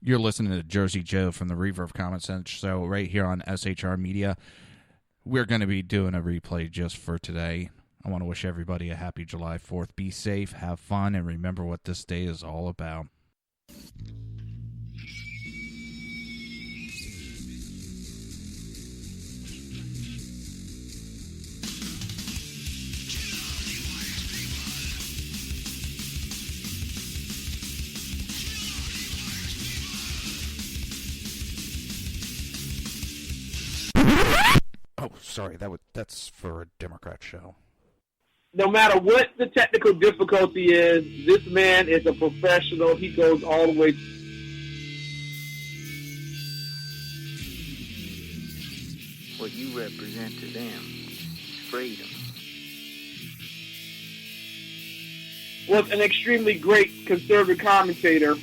You're listening to Jersey Joe from the Reverb Common Sense Show right here on SHR Media. We're going to be doing a replay just for today. I want to wish everybody a happy July 4th. Be safe, have fun, and remember what this day is all about. Oh, sorry, that's for a Democrat show. No matter what the technical difficulty is, this man is a professional. He goes all the way. What you represent to them is freedom. Was an extremely great conservative commentator.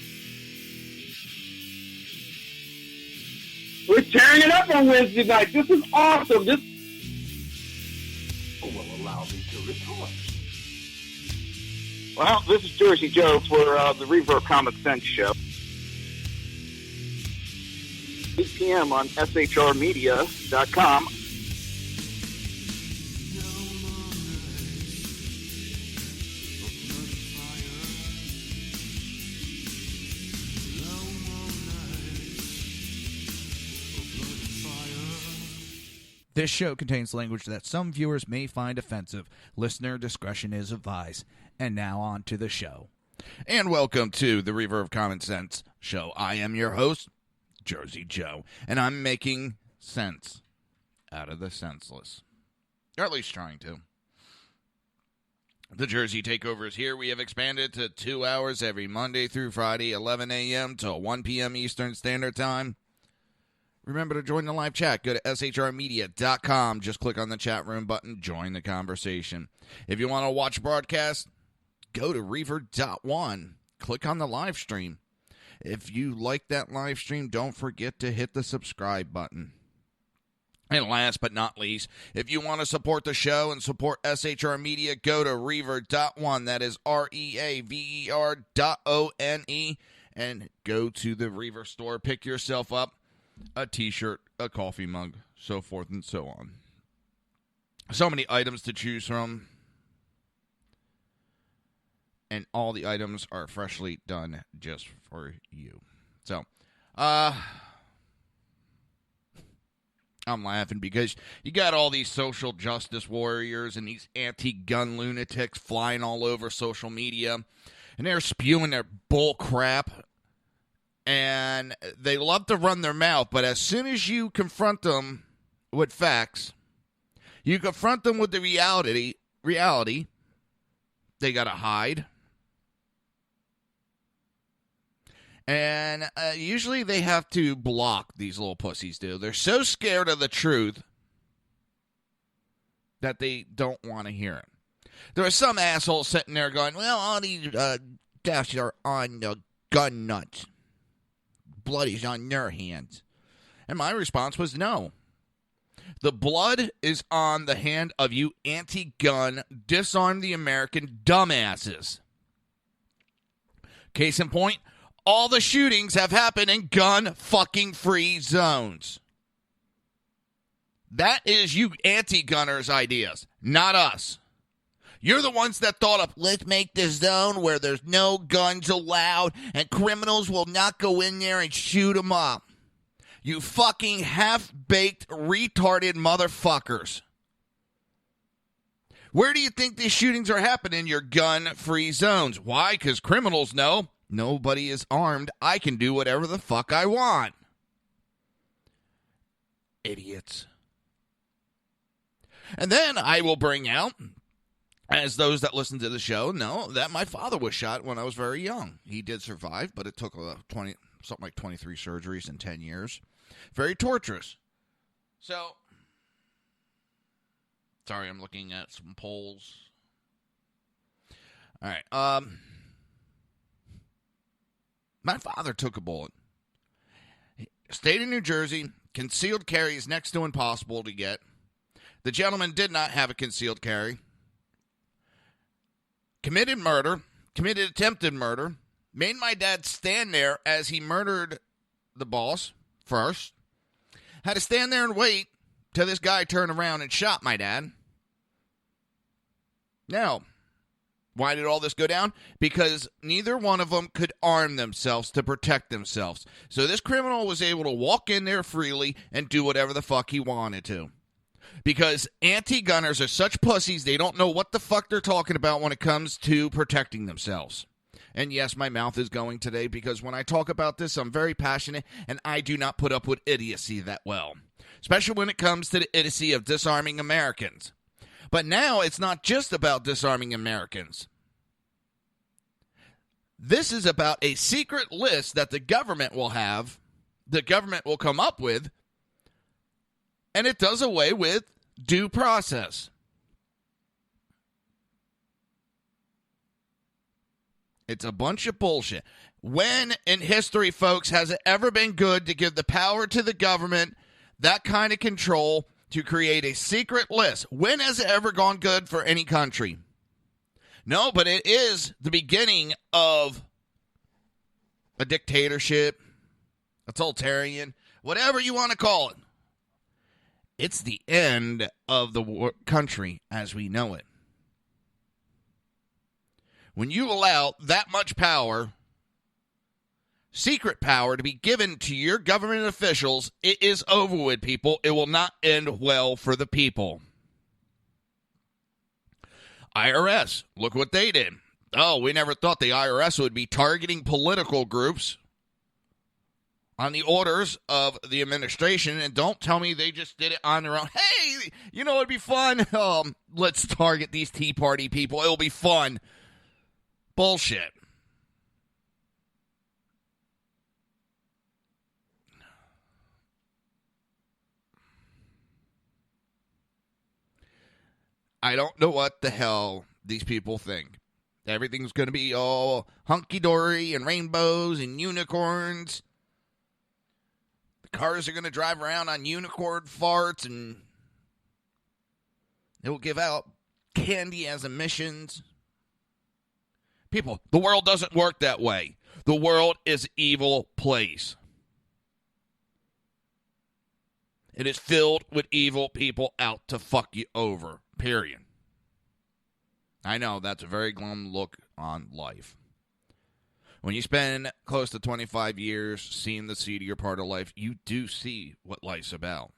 We're tearing it up on Wednesday night. This is awesome. This will allow me to retort. Well, this is Jersey Joe for the Reverb Common Sense Show. 8 p.m. on shrmedia.com. This show contains language that some viewers may find offensive. Listener discretion is advised. And now on to the show. And welcome to the Reverb Common Sense Show. I am your host, Jersey Joe, and I'm making sense out of the senseless. Or at least trying to. The Jersey Takeover is here. We have expanded to 2 hours every Monday through Friday, 11 a.m. till 1 p.m. Eastern Standard Time. Remember to join the live chat. Go to shrmedia.com. Just click on the chat room button. Join the conversation. If you want to watch broadcast, go to Reverb.one. Click on the live stream. If you like that live stream, don't forget to hit the subscribe button. And last but not least, if you want to support the show and support SHR Media, go to Reverb.one. That is REAVER.ONE. And go to the Reverb store. Pick yourself up a t-shirt, a coffee mug, so forth and so on. So many items to choose from. And all the items are freshly done just for you. So, I'm laughing because you got all these social justice warriors and these anti-gun lunatics flying all over social media. And they're spewing their bull crap. And they love to run their mouth, but as soon as you confront them with facts, you confront them with the reality, they got to hide. And usually they have to block, these little pussies do. They're so scared of the truth that they don't want to hear it. There are some assholes sitting there going, well, all these deaths are on the gun nuts. Blood is on their hands. And my response was no. The blood is on the hand of you anti-gun, disarm the American dumbasses. Case in point, all the shootings have happened in gun-fucking-free zones. That is you anti-gunners' ideas, not us. You're the ones that thought of, let's make this zone where there's no guns allowed and criminals will not go in there and shoot them up. You fucking half-baked, retarded motherfuckers. Where do you think these shootings are happening in your gun-free zones? Why? Because criminals know nobody is armed. I can do whatever the fuck I want. Idiots. And then I will bring out, as those that listen to the show know, that my father was shot when I was very young. He did survive, but it took something like 23 surgeries in 10 years. Very torturous. So, sorry, I'm looking at some polls. All right. My father took a bullet. State of New Jersey, concealed carry is next to impossible to get. The gentleman did not have a concealed carry. Committed murder, committed attempted murder. made my dad stand there as he murdered the boss first, had to stand there and wait till this guy turned around and shot my dad. Now, why did all this go down? Because neither one of them could arm themselves to protect themselves. So this criminal was able to walk in there freely and do whatever the fuck he wanted to. Because anti-gunners are such pussies, they don't know what the fuck they're talking about when it comes to protecting themselves. And yes, my mouth is going today because when I talk about this, I'm very passionate, and I do not put up with idiocy that well. Especially when it comes to the idiocy of disarming Americans. But now it's not just about disarming Americans. This is about a secret list that the government will have, the government will come up with, and it does away with due process. It's a bunch of bullshit. When in history, folks, has it ever been good to give the power to the government, that kind of control, to create a secret list? When has it ever gone good for any country? No, but it is the beginning of a dictatorship, a totalitarian, whatever you want to call it. It's the end of the country as we know it. When you allow that much power, secret power, to be given to your government officials, it is over with, people. It will not end well for the people. IRS, look what they did. Oh, we never thought the IRS would be targeting political groups on the orders of the administration, and don't tell me they just did it on their own. Hey, you know, it'd be fun. Let's target these Tea Party people. It'll be fun. Bullshit. I don't know what the hell these people think. Everything's going to be all hunky-dory and rainbows and unicorns. The cars are going to drive around on unicorn farts, and it will give out candy as emissions. People, the world doesn't work that way. The world is an evil place. It is filled with evil people out to fuck you over. Period. I know that's a very glum look on life. When you spend close to 25 years seeing the seedier part of life, you do see what life's about.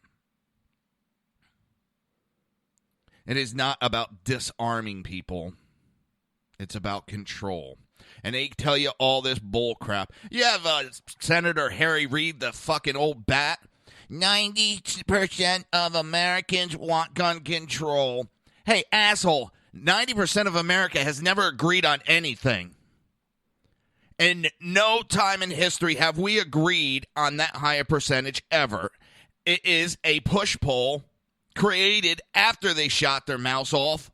It is not about disarming people. It's about control. And they tell you all this bull crap. You have Senator Harry Reid, the fucking old bat. 90% of Americans want gun control. Hey, asshole, 90% of America has never agreed on anything. In no time in history have we agreed on that high a percentage ever. It is a push-poll created after they shot their mouse off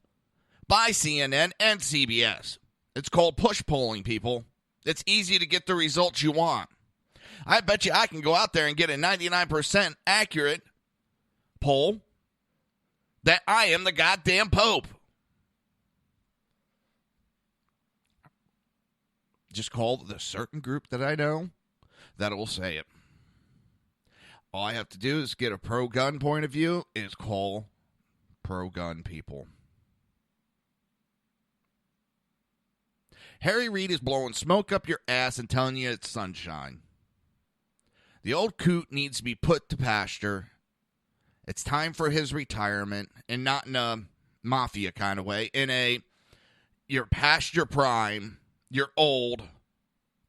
by CNN and CBS. It's called push-polling, people. It's easy to get the results you want. I bet you I can go out there and get a 99% accurate poll that I am the goddamn Pope. Just call the certain group that I know that will say it. All I have to do is get a pro-gun point of view, is call pro-gun people. Harry Reid is blowing smoke up your ass and telling you it's sunshine. The old coot needs to be put to pasture. It's time for his retirement, and not in a mafia kind of way. In a, you're past your prime, you're old,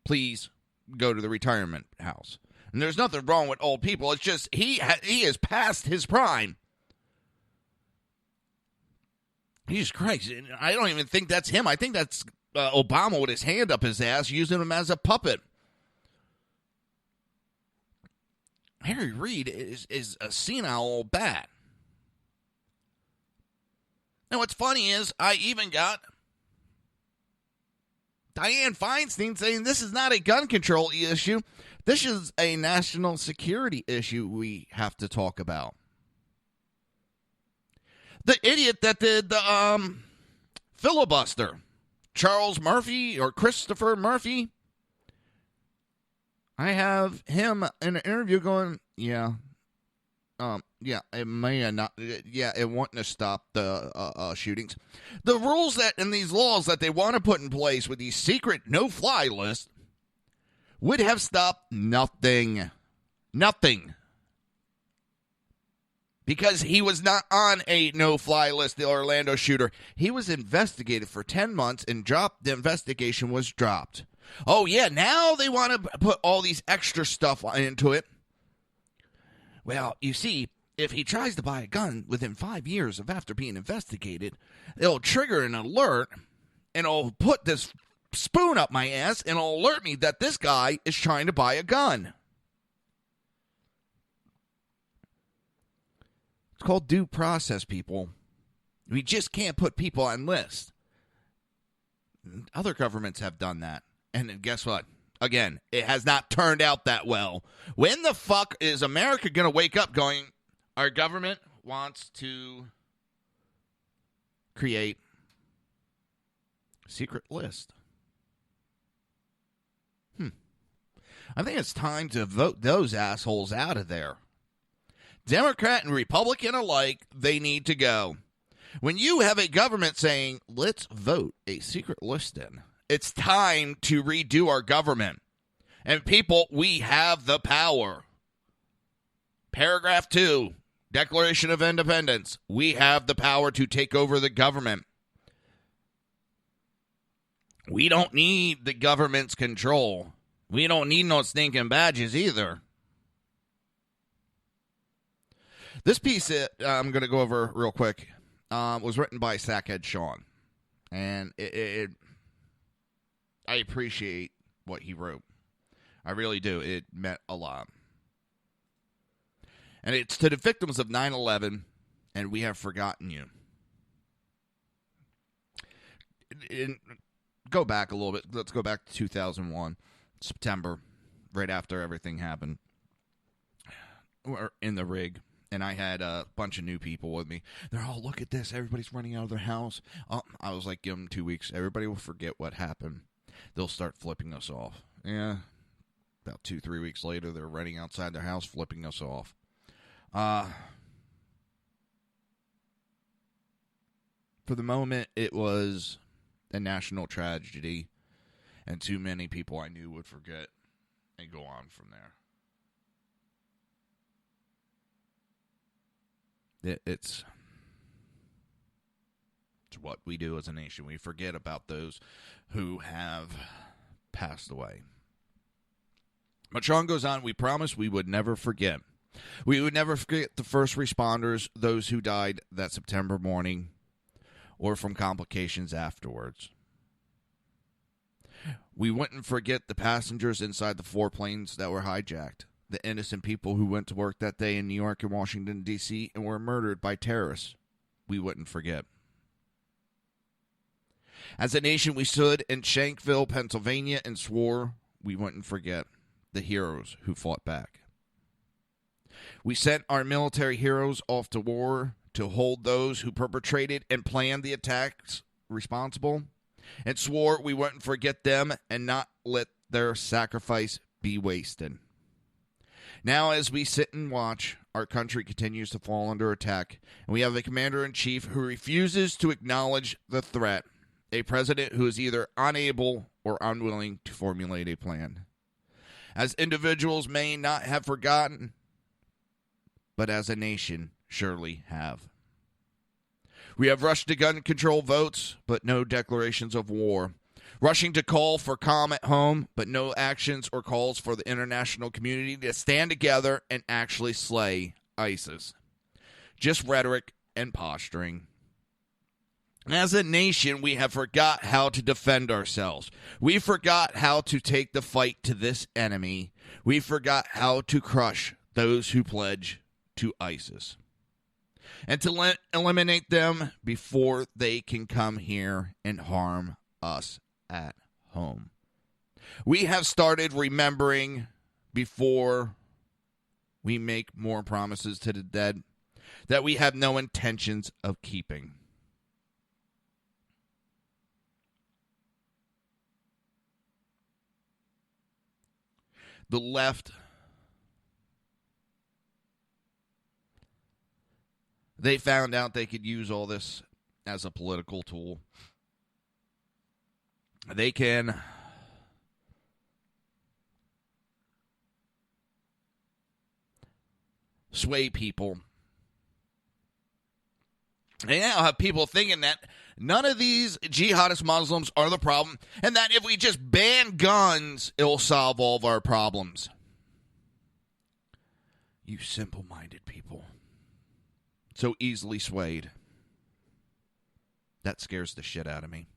please go to the retirement house. And there's nothing wrong with old people. It's just he is past his prime. Jesus Christ, I don't even think that's him. I think that's Obama with his hand up his ass, using him as a puppet. Harry Reid is a senile old bat. And what's funny is I even got Dianne Feinstein saying this is not a gun control issue. This is a national security issue we have to talk about. The idiot that did the filibuster, Charles Murphy or Christopher Murphy, I have him in an interview going, it may have not, it wouldn't have stopped the shootings. The rules that and these laws that they want to put in place with these secret no-fly lists would have stopped nothing. Nothing. Because he was not on a no-fly list, the Orlando shooter. He was investigated for 10 months and dropped. The investigation was dropped. Oh, yeah, now they want to put all these extra stuff into it. Well, you see, if he tries to buy a gun within 5 years of after being investigated, it'll trigger an alert, and it'll put this spoon up my ass, and it'll alert me that this guy is trying to buy a gun. It's called due process, people. We just can't put people on lists. Other governments have done that. And guess what? Again, it has not turned out that well. When the fuck is America going to wake up going, our government wants to create a secret list? I think it's time to vote those assholes out of there. Democrat and Republican alike, they need to go. When you have a government saying, let's vote a secret list in, it's time to redo our government. And people, we have the power. Paragraph 2, Declaration of Independence. We have the power to take over the government. We don't need the government's control. We don't need no stinking badges either. This piece that I'm going to go over real quick was written by Sackhead Sean. And I appreciate what he wrote. I really do. It meant a lot. And it's to the victims of 9/11, and we have forgotten you. Go back a little bit. Let's go back to 2001, September, right after everything happened. We're in the rig. And I had a bunch of new people with me. They're all, look at this. Everybody's running out of their house. I was like, give them 2 weeks. Everybody will forget what happened. They'll start flipping us off. Yeah. About 2-3 weeks later, they're running outside their house, flipping us off. For the moment, it was a national tragedy. And too many people I knew would forget and go on from there. It's what we do as a nation. We forget about those who have passed away. But Sean goes on, we promised we would never forget. We would never forget the first responders, those who died that September morning or from complications afterwards. We wouldn't forget the passengers inside the 4 planes that were hijacked. The innocent people who went to work that day in New York and Washington, D.C. and were murdered by terrorists. We wouldn't forget. As a nation, we stood in Shanksville, Pennsylvania, and swore we wouldn't forget the heroes who fought back. We sent our military heroes off to war to hold those who perpetrated and planned the attacks responsible, and swore we wouldn't forget them and not let their sacrifice be wasted. Now, as we sit and watch, our country continues to fall under attack, and we have a commander-in-chief who refuses to acknowledge the threat, a president who is either unable or unwilling to formulate a plan. As individuals may not have forgotten, but as a nation surely have. We have rushed to gun control votes, but no declarations of war. Rushing to call for calm at home, but no actions or calls for the international community to stand together and actually slay ISIS. Just rhetoric and posturing. As a nation, we have forgot how to defend ourselves. We forgot how to take the fight to this enemy. We forgot how to crush those who pledge to ISIS. And to eliminate them before they can come here and harm us at home. We have started remembering before we make more promises to the dead that we have no intentions of keeping. The left, they found out they could use all this as a political tool. They can sway people. They now have people thinking that none of these jihadist Muslims are the problem, and that if we just ban guns, it'll solve all of our problems. You simple-minded people. So easily swayed. That scares the shit out of me.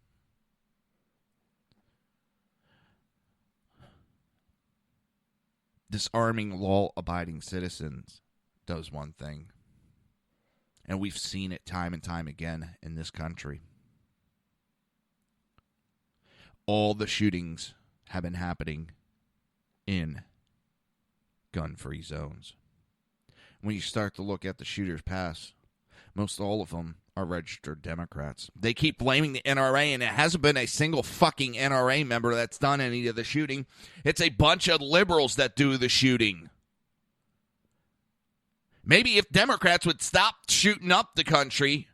Disarming law-abiding citizens does one thing. And we've seen it time and time again in this country. All the shootings have been happening in gun-free zones. When you start to look at the shooters past, most all of them are registered Democrats. They keep blaming the NRA, and it hasn't been a single fucking NRA member that's done any of the shooting. It's a bunch of liberals that do the shooting. Maybe if Democrats would stop shooting up the country,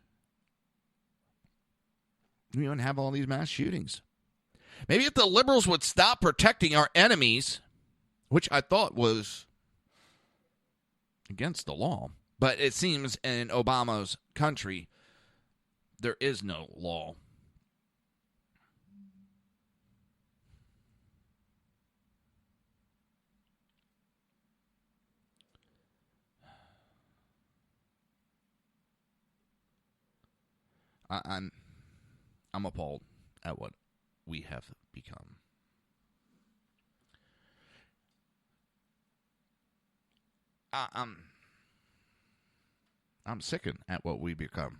we wouldn't have all these mass shootings. Maybe if the liberals would stop protecting our enemies, which I thought was against the law. But it seems in Obama's country, there is no law. I'm appalled at what we have become. I'm sickened at what we become.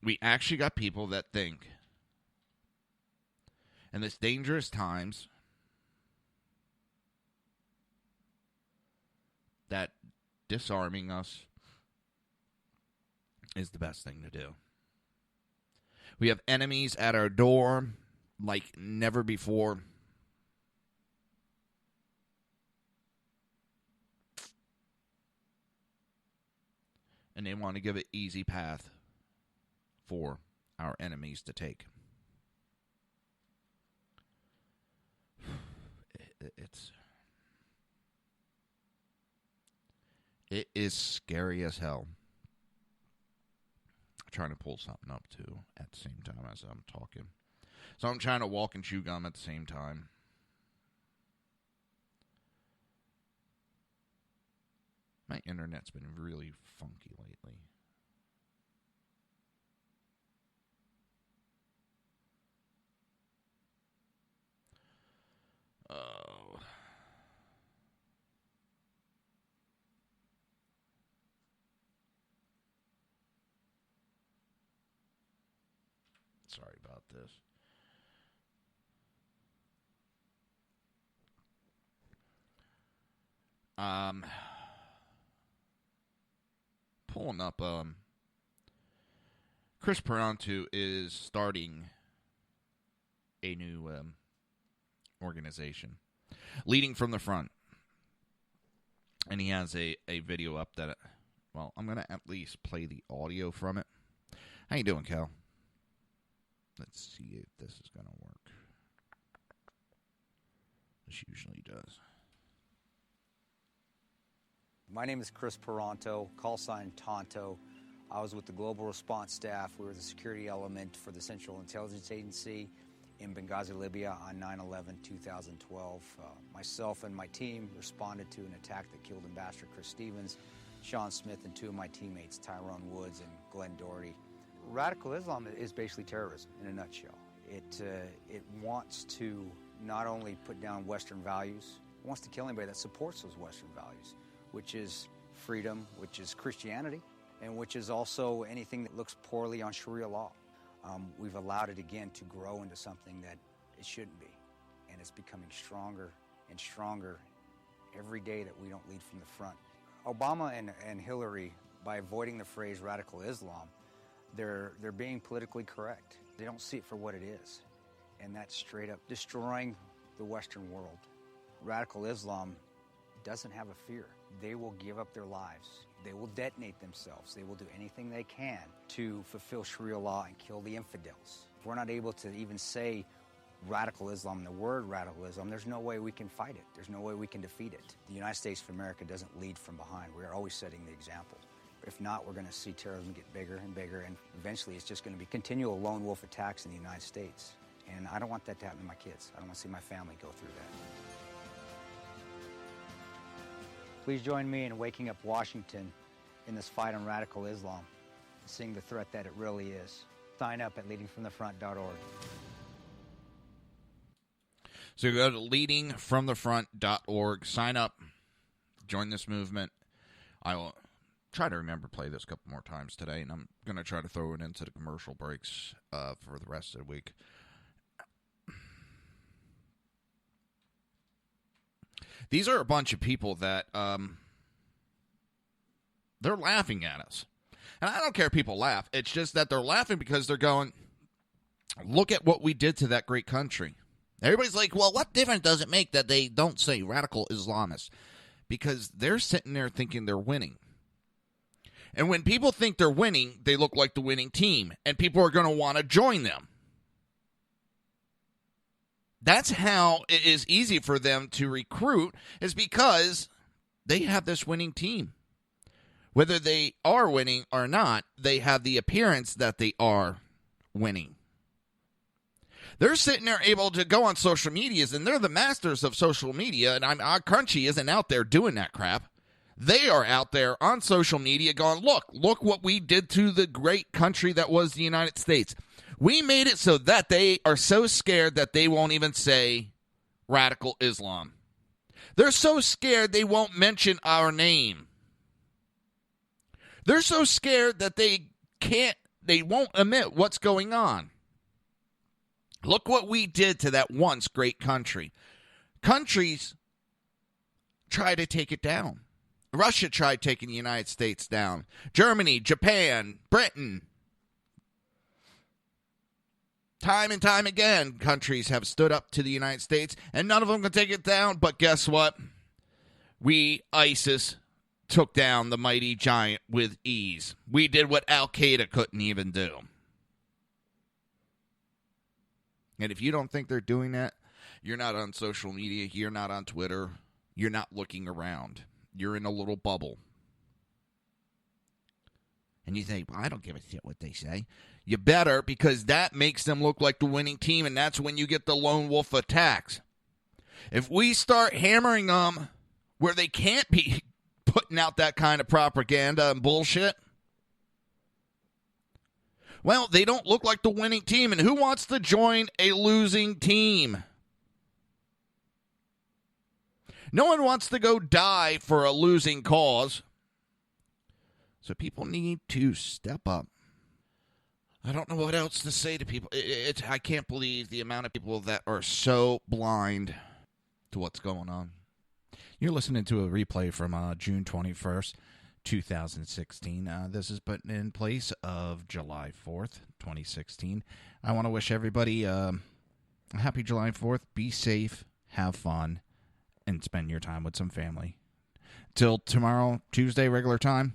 We actually got people that think in this dangerous times that disarming us is the best thing to do. We have enemies at our door like never before. And they want to give an easy path for our enemies to take. It is scary as hell. I'm trying to pull something up too at the same time as I'm talking. So I'm trying to walk and chew gum at the same time. My internet's been really funky lately. Oh. Sorry about this. Pulling up, Chris Paronto is starting a new organization, Leading from the Front. And he has a video up that, well, I'm going to at least play the audio from it. How you doing, Cal? Let's see if this is going to work. This usually does. My name is Chris Paronto, call sign Tonto. I was with the Global Response Staff. We were the security element for the Central Intelligence Agency in Benghazi, Libya on 9/11/2012. Myself and my team responded to an attack that killed Ambassador Chris Stevens, Sean Smith, and two of my teammates, Tyrone Woods and Glenn Doherty. Radical Islam is basically terrorism in a nutshell. It wants to not only put down Western values, it wants to kill anybody that supports those Western values, which is freedom, which is Christianity, and which is also anything that looks poorly on Sharia law. We've allowed it again to grow into something that it shouldn't be, and it's becoming stronger and stronger every day that we don't lead from the front. Obama and Hillary, by avoiding the phrase radical Islam, they're being politically correct. They don't see it for what it is. and that's straight up destroying the Western world. Radical Islam doesn't have a fear. They will give up their lives. They will detonate themselves. They will do anything they can to fulfill Sharia law and kill the infidels. If we're not able to even say radical Islam, the word radical Islam, there's no way we can fight it. There's no way we can defeat it. The United States of America doesn't lead from behind. We are always setting the example. If not, we're going to see terrorism get bigger and bigger, and eventually it's just going to be continual lone wolf attacks in the United States. And I don't want that to happen to my kids. I don't want to see my family go through that. Please join me in waking up Washington in this fight on radical Islam, seeing the threat that it really is. Sign up at leadingfromthefront.org. So go to leadingfromthefront.org, sign up, join this movement. I will try to remember to play this a couple more times today, and I'm going to try to throw it into the commercial breaks for the rest of the week. These are a bunch of people that they're laughing at us. And I don't care if people laugh. It's just that they're laughing because they're going, look at what we did to that great country. Everybody's like, well, what difference does it make that they don't say radical Islamists? Because they're sitting there thinking they're winning. And when people think they're winning, they look like the winning team. And people are going to want to join them. That's how it is easy for them to recruit, is because they have this winning team. Whether they are winning or not, they have the appearance that they are winning. They're sitting there able to go on social medias, and they're the masters of social media, and our country isn't out there doing that crap. They are out there on social media going, look what we did to the great country that was the United States. We made it so that they are so scared that they won't even say radical Islam. They're so scared they won't mention our name. They're so scared that they won't admit what's going on. Look what we did to that once great country. Countries try to take it down. Russia tried taking the United States down. Germany, Japan, Britain. Time and time again, countries have stood up to the United States, and none of them can take it down. But guess what? ISIS, took down the mighty giant with ease. We did what Al-Qaeda couldn't even do. And if you don't think they're doing that, you're not on social media, you're not on Twitter, you're not looking around. You're in a little bubble. And you think, well, I don't give a shit what they say. You better, because that makes them look like the winning team, and that's when you get the lone wolf attacks. If we start hammering them where they can't be putting out that kind of propaganda and bullshit, well, they don't look like the winning team. And who wants to join a losing team? No one wants to go die for a losing cause. So people need to step up. I don't know what else to say to people. I can't believe the amount of people that are so blind to what's going on. You're listening to a replay from June 21st, 2016. This is put in place of July 4th, 2016. I want to wish everybody a happy July 4th. Be safe, have fun, and spend your time with some family. Till tomorrow, Tuesday, regular time,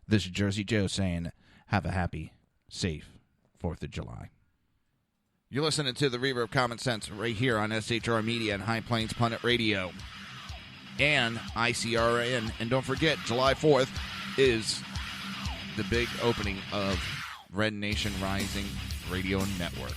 this is Jersey Joe saying, have a happy, safe 4th of July. You're listening to the Reverb Common Sense right here on SHR Media and High Plains Pundit Radio and ICRN. And don't forget, July 4th is the big opening of Red Nation Rising Radio Network.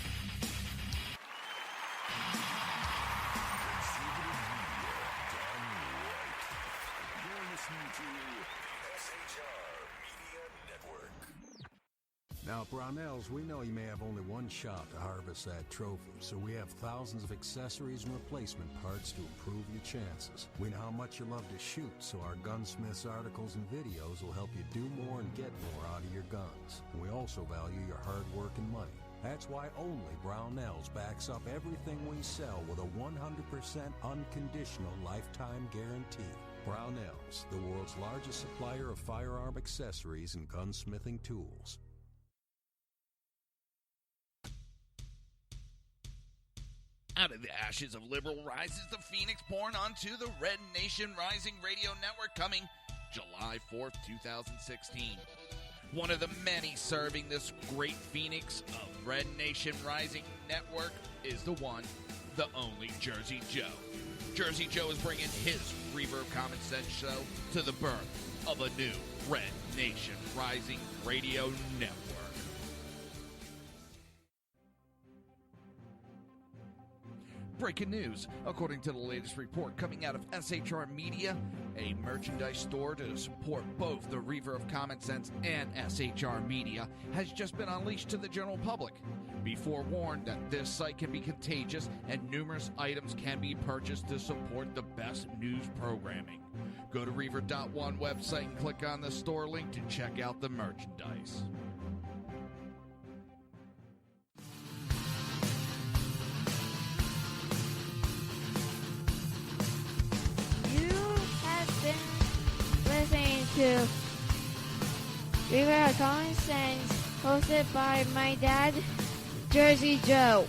Now at Brownells, we know you may have only one shot to harvest that trophy, so we have thousands of accessories and replacement parts to improve your chances. We know how much you love to shoot, so our Gunsmiths articles and videos will help you do more and get more out of your guns. And we also value your hard work and money. That's why only Brownells backs up everything we sell with a 100% unconditional lifetime guarantee. Brownells, the world's largest supplier of firearm accessories and gunsmithing tools. Out of the ashes of liberal rises the phoenix born onto the Red Nation Rising Radio Network coming July 4th, 2016. One of the many serving this great phoenix of Red Nation Rising Network is the one, the only Jersey Joe. Jersey Joe is bringing his Reverb Common Sense show to the birth of a new Red Nation Rising Radio Network. Breaking news. According to the latest report coming out of SHR Media, a merchandise store to support both the Reaver of Common Sense and SHR Media has just been unleashed to the general public. Be forewarned that this site can be contagious and numerous items can be purchased to support the best news programming. Go to Reaver.one website and click on the store link to check out the merchandise. Listening to Reaver of Common Sense, hosted by my dad, Jersey Joe.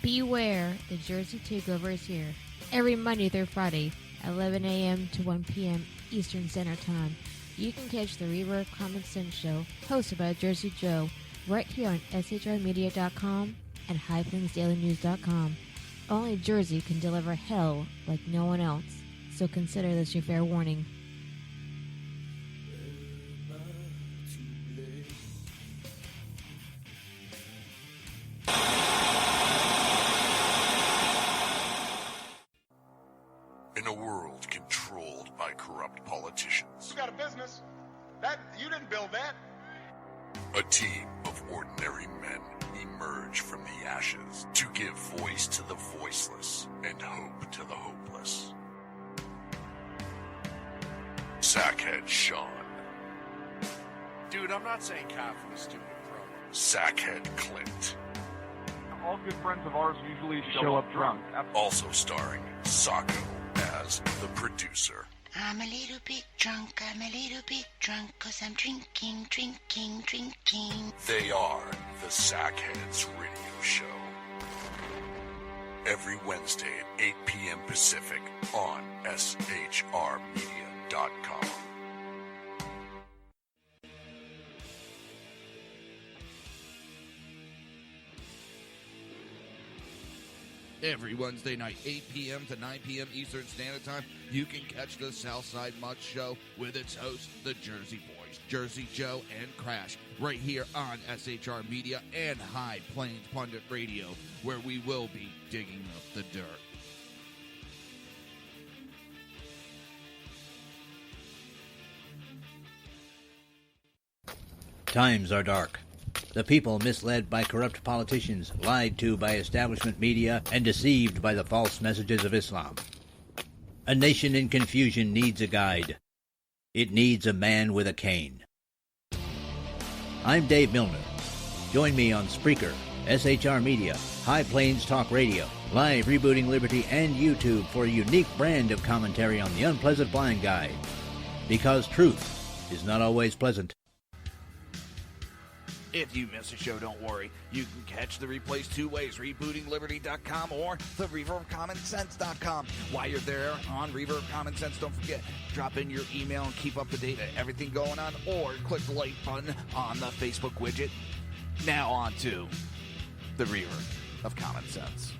Beware, the Jersey Takeover is here. Every Monday through Friday, 11 a.m. to 1 p.m. Eastern Standard Time. You can catch the Reaver of Common Sense show, hosted by Jersey Joe, right here on shrmedia.com and highplainsdailynews.com. Only Jersey can deliver hell like no one else, so consider this your fair warning. In a world controlled by corrupt politicians, You got a business. That you didn't build that. a team of ordinary men emerge from the ashes to give voice to the voiceless and hope to the hopeless. Sackhead Sean. Dude, I'm not saying cow for the stupid pro. Sackhead Clint. All good friends of ours usually show up drunk. Also starring Sacco as the producer. I'm a little bit drunk, 'cause I'm drinking. They are the Sackheads Radio Show. Every Wednesday at 8 p.m. Pacific on shrmedia.com. Every Wednesday night, 8 p.m. to 9 p.m. Eastern Standard Time, you can catch the Southside Much Show with its hosts, the Jersey Boys, Jersey Joe and Crash, right here on SHR Media and High Plains Pundit Radio, where we will be digging up the dirt. Times are dark. The people misled by corrupt politicians, lied to by establishment media, and deceived by the false messages of Islam. A nation in confusion needs a guide. It needs a man with a cane. I'm Dave Milner. Join me on Spreaker, SHR Media, High Plains Talk Radio, Live Rebooting Liberty, and YouTube for a unique brand of commentary on the unpleasant blind guide. Because truth is not always pleasant. If you miss a show, don't worry. You can catch the replays two ways, rebootingliberty.com or the reverbcommonsense.com. While you're there on Reverb Common Sense, don't forget, drop in your email and keep up to date on everything going on, or click the like button on the Facebook widget. Now on to the Reverb of Common Sense.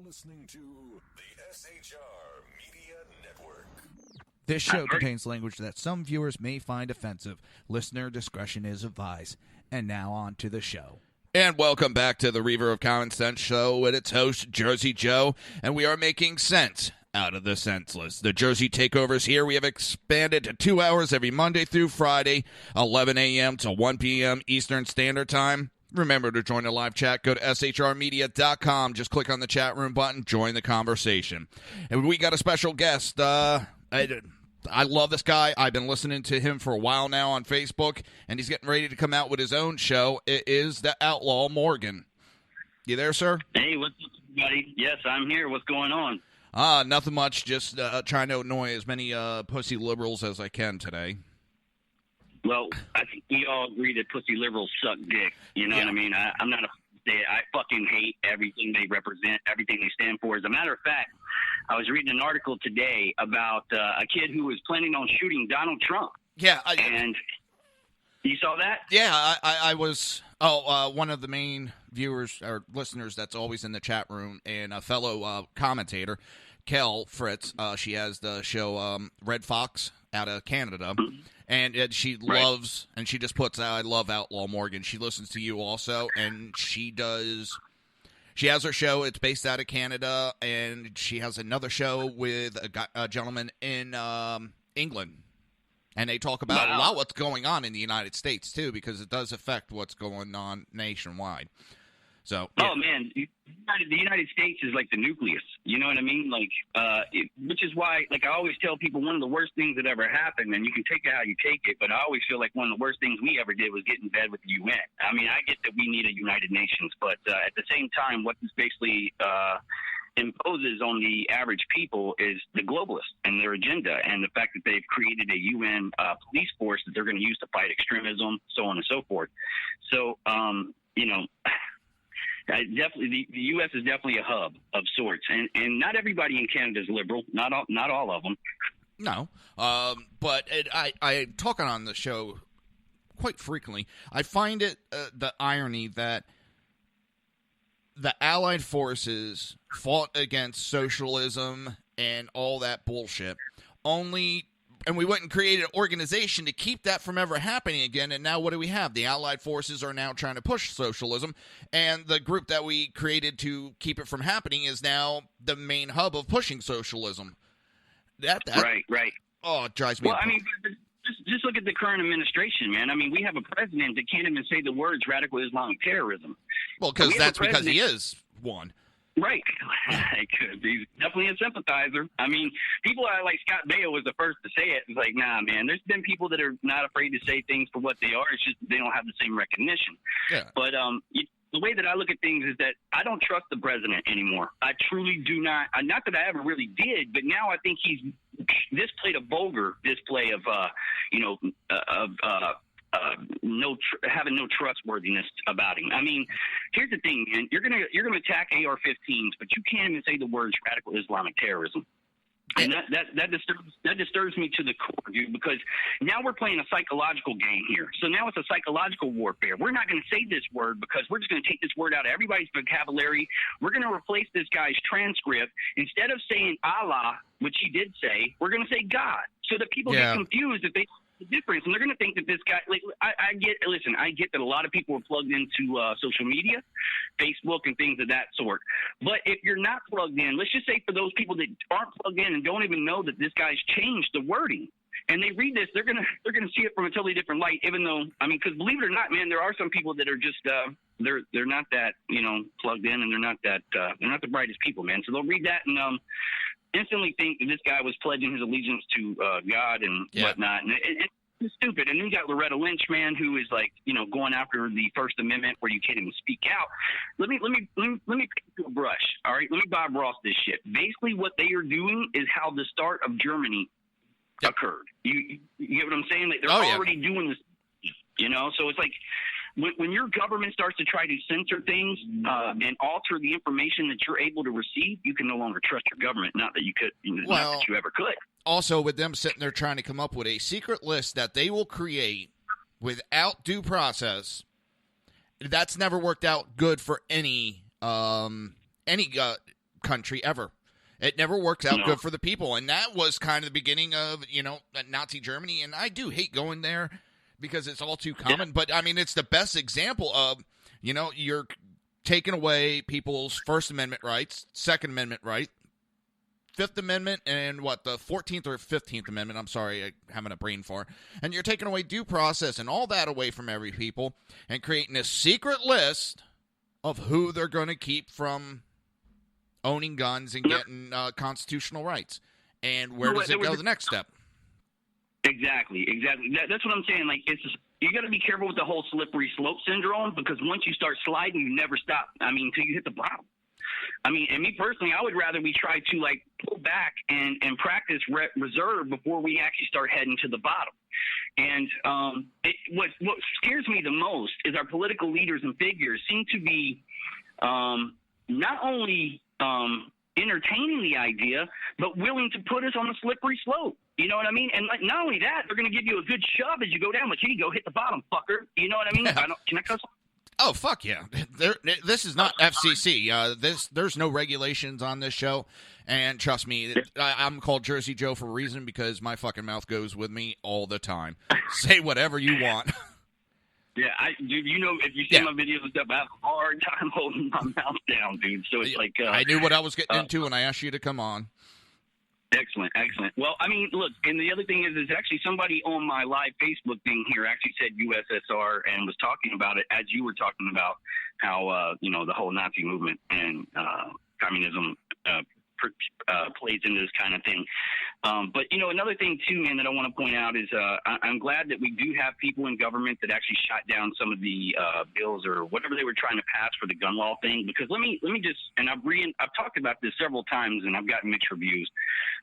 Listening to the SHR Media Network. This show contains language that some viewers may find offensive. Listener discretion is advised. And now on to the show. And welcome back to the Reaver of Common Sense show with its host, Jersey Joe. And we are making sense out of the senseless. The Jersey Takeovers here. We have expanded to 2 hours every Monday through Friday, 11 a.m. to 1 p.m. Eastern Standard Time. Remember to join the live chat. Go to shrmedia.com. Just click on the chat room button. Join the conversation. And we got a special guest. I love this guy. I've been listening to him for a while now on Facebook, and he's getting ready to come out with his own show. It is the Outlaw Morgan. You there, sir? Hey, what's up, everybody? Yes, I'm here. What's going on? Nothing much. Just trying to annoy as many pussy liberals as I can today. Well, I think we all agree that pussy liberals suck dick. You know what I mean? I'm not a I fucking hate everything they represent, everything they stand for. As a matter of fact, I was reading an article today about a kid who was planning on shooting Donald Trump. Yeah. And you saw that? Yeah, I was one of the main viewers or listeners that's always in the chat room, and a fellow commentator, Kel Fritz. She has the show Red Fox out of Canada. And she loves, and she just puts out, I love Outlaw Morgan. She listens to you also, and she has her show. It's based out of Canada, and she has another show with a gentleman in England. And they talk about a lot what's going on in the United States, too, because it does affect what's going on nationwide. So, yeah. Oh, man, the United States is like the nucleus. You know what I mean? Like, which is why, like, I always tell people one of the worst things that ever happened, and you can take it how you take it, but I always feel like one of the worst things we ever did was get in bed with the UN. I mean, I get that we need a United Nations, but at the same time, what this basically imposes on the average people is the globalists and their agenda, and the fact that they've created a UN police force that they're going to use to fight extremism, so on and so forth. So, you know, definitely, the U.S. is definitely a hub of sorts, and not everybody in Canada is liberal. Not all of them. No, but I talking on the show quite frequently. I find it the irony that the Allied forces fought against socialism and all that bullshit. And we went and created an organization to keep that from ever happening again. And now what do we have? The Allied forces are now trying to push socialism. And the group that we created to keep it from happening is now the main hub of pushing socialism. Right. Oh, it drives me Well, I mean, just look at the current administration, man. I mean, we have a president that can't even say the words radical Islamic terrorism. Well, because that's because he is one. Right. He's definitely a sympathizer. I mean, people are like Scott Baio was the first to say it. It's like, nah, man, there's been people that are not afraid to say things for what they are. It's just they don't have the same recognition. Yeah. But the way that I look at things is that I don't trust the president anymore. I truly do not. Not that I ever really did, but now I think he's displayed a vulgar display of, having no trustworthiness about him. I mean, here's the thing, man. You're gonna attack AR-15s, but you can't even say the words radical Islamic terrorism. And that disturbs me to the core, dude, because now we're playing a psychological game here. So now it's a psychological warfare. We're not going to say this word because we're just going to take this word out of everybody's vocabulary. We're going to replace this guy's transcript. Instead of saying Allah, which he did say, we're going to say God, so that people get confused if they the difference, and they're going to think that this guy, like, I get that a lot of people are plugged into social media, Facebook and things of that sort. But if you're not plugged in, let's just say for those people that aren't plugged in and don't even know that this guy's changed the wording, and they read this, they're gonna see it from a totally different light. Even though, I mean, because believe it or not, man, there are some people that are just they're not that plugged in, and they're not the brightest people, man. So they'll read that and instantly think that this guy was pledging his allegiance to God and whatnot. And it's stupid. And then you got Loretta Lynch, man, who is like, going after the First Amendment where you can't even speak out. Let me pick you a brush. All right. Let me Bob Ross this shit. Basically what they are doing is how the start of Germany occurred. You get what I'm saying? Like they're already doing this, so it's like, when your government starts to try to censor things and alter the information that you're able to receive, you can no longer trust your government. Not that you could, not that you ever could. Also, with them sitting there trying to come up with a secret list that they will create without due process, that's never worked out good for any country ever. It never works out good for the people, and that was kind of the beginning of Nazi Germany. And I do hate going there, because it's all too common. Yeah. But, I mean, it's the best example of, you're taking away people's First Amendment rights, Second Amendment right, Fifth Amendment and the 14th or 15th Amendment, I'm sorry, I'm having a brain fart, and you're taking away due process and all that away from every people and creating a secret list of who they're going to keep from owning guns and getting constitutional rights. And where does it go the next step? Exactly. That's what I'm saying. Like, you got to be careful with the whole slippery slope syndrome, because once you start sliding, you never stop. I mean, until you hit the bottom. I mean, and me personally, I would rather we try to like pull back and practice reserve before we actually start heading to the bottom. And what scares me the most is our political leaders and figures seem to be not only entertaining the idea, but willing to put us on a slippery slope. You know what I mean? And like, not only that, they're going to give you a good shove as you go down. But here you go, hit the bottom, fucker. You know what I mean? Can I cuss? Oh, fuck yeah. This is not FCC. There's no regulations on this show. And trust me, I'm called Jersey Joe for a reason, because my fucking mouth goes with me all the time. Say whatever you want. Yeah, dude, you know, if you see my videos and stuff, I have a hard time holding my mouth down, dude. So it's like... I knew what I was getting into when I asked you to come on. Excellent. Well, I mean, look, and the other thing is actually somebody on my live Facebook thing here actually said USSR and was talking about it as you were talking about how, the whole Nazi movement and communism plays into this kind of thing. But, another thing, too, man, that I want to point out is I'm glad that we do have people in government that actually shot down some of the bills or whatever they were trying to pass for the gun law thing. Because let me just, and I've talked about this several times and I've gotten mixed reviews,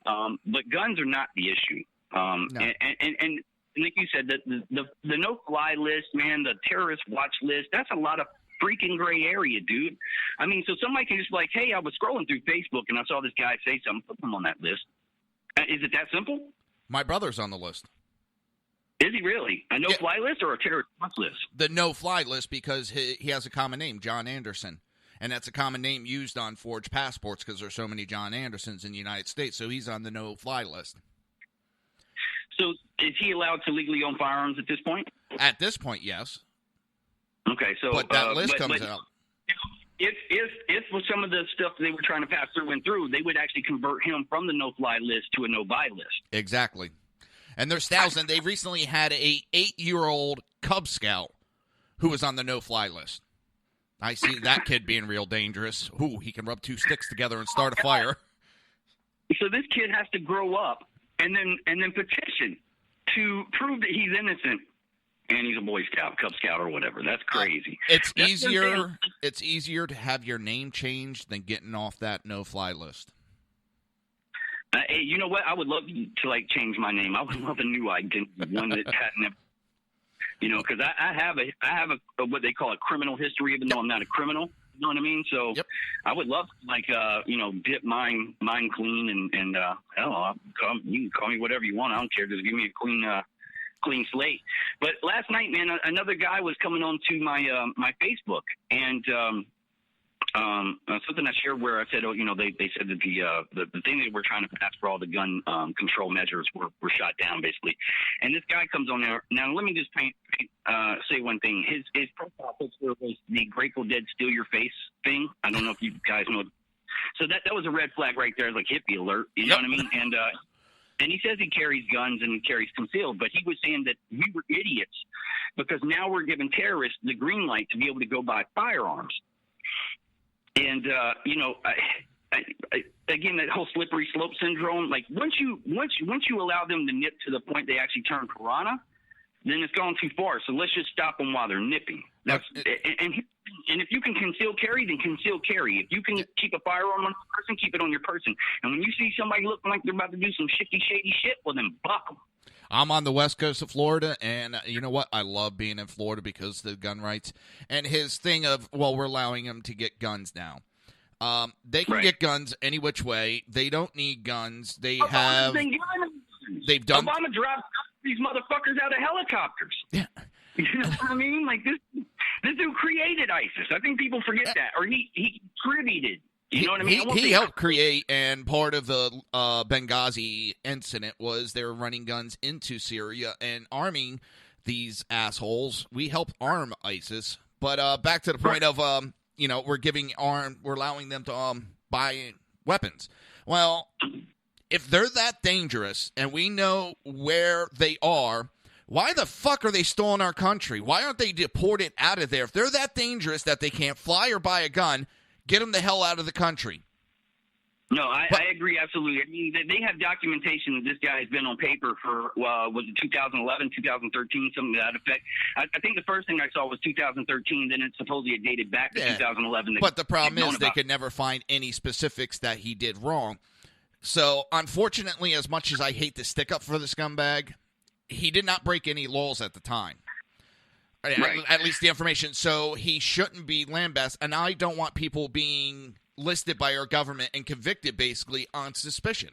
but guns are not the issue. No. And like you said, the no-fly list, man, the terrorist watch list, that's a lot of freaking gray area, dude. I mean, so somebody can just be like, hey, I was scrolling through Facebook and I saw this guy say something, put them on that list. Is it that simple? My brother's on the list. Is he really? A no-fly list or a terrorist watch list? The no-fly list, because he has a common name, John Anderson. And that's a common name used on forged passports because there's so many John Andersons in the United States. So he's on the no-fly list. So is he allowed to legally own firearms at this point? At this point, yes. Okay, so... But that list comes out. If some of the stuff they were trying to pass through went through, they would actually convert him from the no-fly list to a no-buy list. Exactly. And there's thousands. They recently had a 8-year-old Cub Scout who was on the no-fly list. I see that kid being real dangerous. Ooh, he can rub two sticks together and start a fire. So this kid has to grow up and then petition to prove that he's innocent. And he's a Boy Scout, Cub Scout, or whatever. That's crazy. It's easier to have your name changed than getting off that no-fly list. Hey, you know what? I would love to change my name. I would love a new identity, one that hadn't, because I have a what they call a criminal history, even though I'm not a criminal. You know what I mean? So I would love to, dip mine clean and hell, you can call me whatever you want. I don't care. Just give me a clean slate. But last night, man, another guy was coming on to my Facebook, and something I shared where I said, they said that the thing that we're trying to pass for all the gun control measures were shot down, basically. And this guy comes on there. Now, let me just say one thing. His profile picture was the Grateful Dead Steal Your Face thing. I don't know if you guys know. So that was a red flag right there. It's like hippie alert. You know what I mean? And he says he carries guns and he carries concealed, but he was saying that we were idiots because now we're giving terrorists the green light to be able to go buy firearms. And, again, that whole slippery slope syndrome, like once you allow them to nip to the point they actually turn piranha, then it's gone too far. So let's just stop them while they're nipping. And if you can conceal carry, then conceal carry. If you can keep a firearm on a person, keep it on your person. And when you see somebody looking like they're about to do some shifty, shady shit, well, then buck them. I'm on the west coast of Florida, and you know what? I love being in Florida because of the gun rights. And his thing of, we're allowing them to get guns now. They can get guns any which way. They don't need guns. They've done... Obama dropped these motherfuckers out of helicopters. Yeah. You know what I mean? Like, this dude created ISIS. I think people forget that. Or he contributed. You know what I mean? He helped create, and part of the Benghazi incident was they were running guns into Syria and arming these assholes. We helped arm ISIS. But back to the point of, we're allowing them to buy weapons. Well, if they're that dangerous and we know where they are, why the fuck are they still in our country? Why aren't they deported out of there? If they're that dangerous that they can't fly or buy a gun, get them the hell out of the country. No, I agree absolutely. I mean, they have documentation that this guy has been on paper for, was it 2011, 2013, something to that effect. I think the first thing I saw was 2013, then it supposedly it dated back to 2011. But the problem is they could never find any specifics that he did wrong. So, unfortunately, as much as I hate to stick up for the scumbag, he did not break any laws at the time. Right. At least the information. So, he shouldn't be lambasted. And I don't want people being listed by our government and convicted basically on suspicion,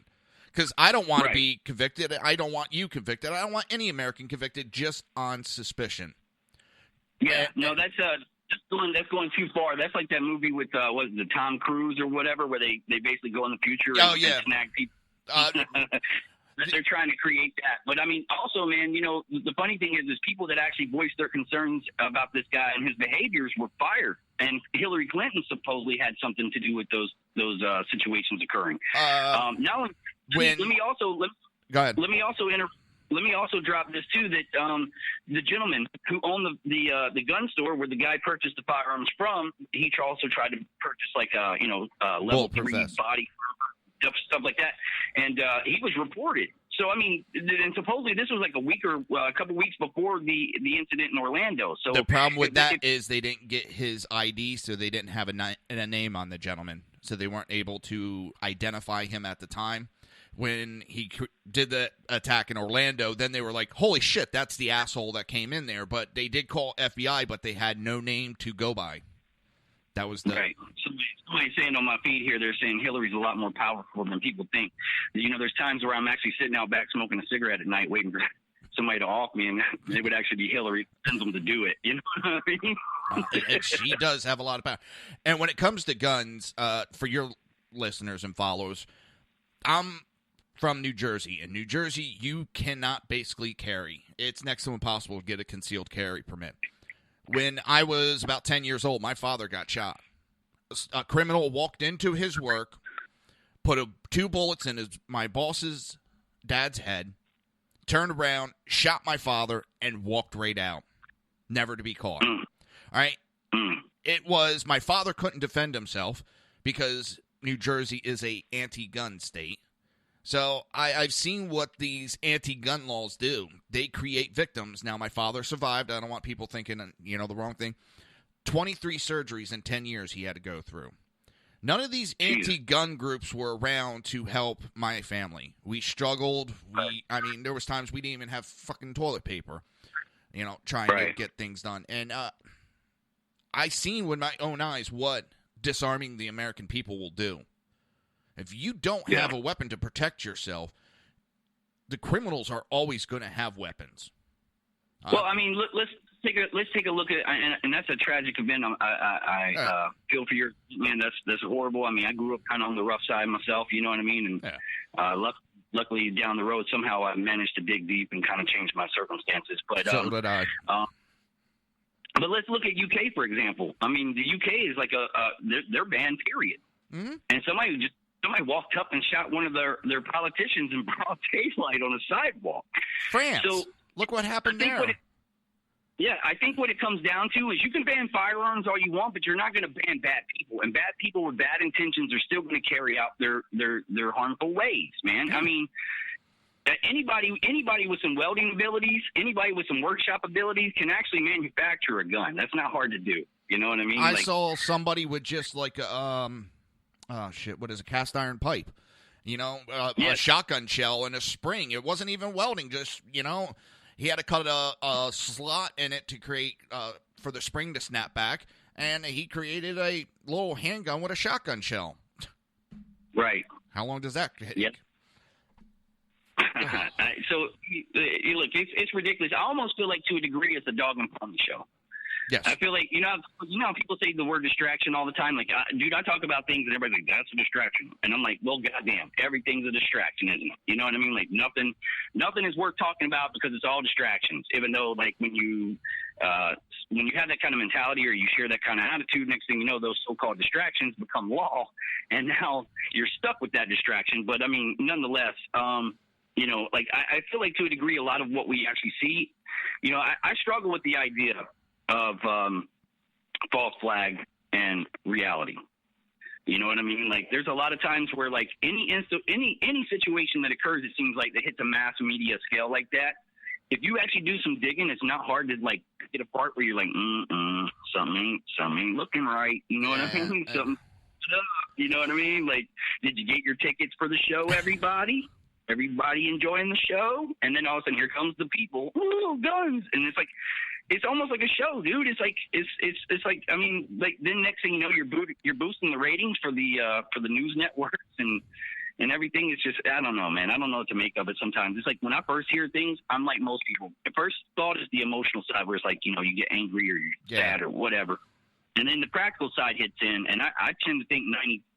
because I don't want to be convicted. I don't want you convicted. I don't want any American convicted just on suspicion. Yeah, no, that's going too far. That's like that movie with was it Tom Cruise or whatever, where they basically go in the future and snag people. They're trying to create that. But, I mean, also, man, you know, the funny thing is people that actually voiced their concerns about this guy and his behaviors were fired. And Hillary Clinton supposedly had something to do with those situations occurring. Now, let me also drop this too, that the gentleman who owned the gun store where the guy purchased the firearms from, he also tried to purchase like level 3 body stuff like that, and he was reported. So I mean, and supposedly this was like a couple weeks before the incident in Orlando. So the problem with that is they didn't get his ID, so they didn't have a name on the gentleman, so they weren't able to identify him at the time when he did the attack in Orlando. Then they were like, "Holy shit, that's the asshole that came in there." But they did call FBI, but they had no name to go by. That was the right. Somebody's saying on my feed here, they're saying Hillary's a lot more powerful than people think. You know, there's times where I'm actually sitting out back smoking a cigarette at night waiting for somebody to off me, and they would actually be Hillary. Sends them to do it. You know what I mean? She does have a lot of power. And when it comes to guns, for your listeners and followers, I'm from New Jersey. In New Jersey, you cannot basically carry. It's next to impossible to get a concealed carry permit. When I was about 10 years old, my father got shot. A criminal walked into his work, put 2 bullets in my boss's dad's head, turned around, shot my father, and walked right out, never to be caught. All right? It was my father couldn't defend himself because New Jersey is a anti-gun state. So I've seen what these anti-gun laws do. They create victims. Now, my father survived. I don't want people thinking, the wrong thing. 23 surgeries in 10 years he had to go through. None of these anti-gun groups were around to help my family. We struggled. There was times we didn't even have fucking toilet paper, trying to get things done. And I seen with my own eyes what disarming the American people will do. If you don't have a weapon to protect yourself, the criminals are always going to have weapons. Well, I mean, let's take a look at, and that's a tragic event. I feel for your man. That's horrible. I mean, I grew up kind of on the rough side myself. You know what I mean? And luckily, down the road, somehow I managed to dig deep and kind of change my circumstances. But so did I. But let's look at UK for example. I mean, the UK is like they're banned. Period. Mm-hmm. And somebody walked up and shot one of their politicians in broad daylight on a sidewalk. France. So look what happened there. I think what it comes down to is you can ban firearms all you want, but you're not going to ban bad people. And bad people with bad intentions are still going to carry out their harmful ways, man. I mean, anybody with some welding abilities, anybody with some workshop abilities can actually manufacture a gun. That's not hard to do. You know what I mean? I saw somebody with just like what is a cast iron pipe? A shotgun shell and a spring. It wasn't even welding, just, he had to cut a slot in it to create, for the spring to snap back, and he created a little handgun with a shotgun shell. Right. How long does that take? Yep. So, look, it's ridiculous. I almost feel like, to a degree, it's a dog and pony show. Yes. I feel like, how people say the word distraction all the time. Like, dude, I talk about things and everybody's like, that's a distraction. And I'm like, well, goddamn, everything's a distraction, isn't it? You know what I mean? Like, nothing is worth talking about because it's all distractions. Even though, like, when you have that kind of mentality or you share that kind of attitude, next thing you know, those so-called distractions become law. And now you're stuck with that distraction. But, I mean, nonetheless, like, I feel like to a degree, a lot of what we actually see, I struggle with the idea of false flag and reality. You know what I mean? Like, there's a lot of times where, like, any situation that occurs, it seems like that hits a mass media scale like that. If you actually do some digging, it's not hard to, like, get a part where you're like, something ain't looking right. You know what I mean? You know what I mean? Like, did you get your tickets for the show, everybody? Everybody enjoying the show? And then all of a sudden, here comes the people, ooh, guns. And it's like, it's almost like a show, dude. It's like, it's like, I mean, like, then next thing you know, you're boosting the ratings for the news networks and everything. It's just, I don't know, man. I don't know what to make of it sometimes. It's like when I first hear things, I'm like most people. The first thought is the emotional side where it's like, you get angry or you're sad or whatever. And then the practical side hits in, and I tend to think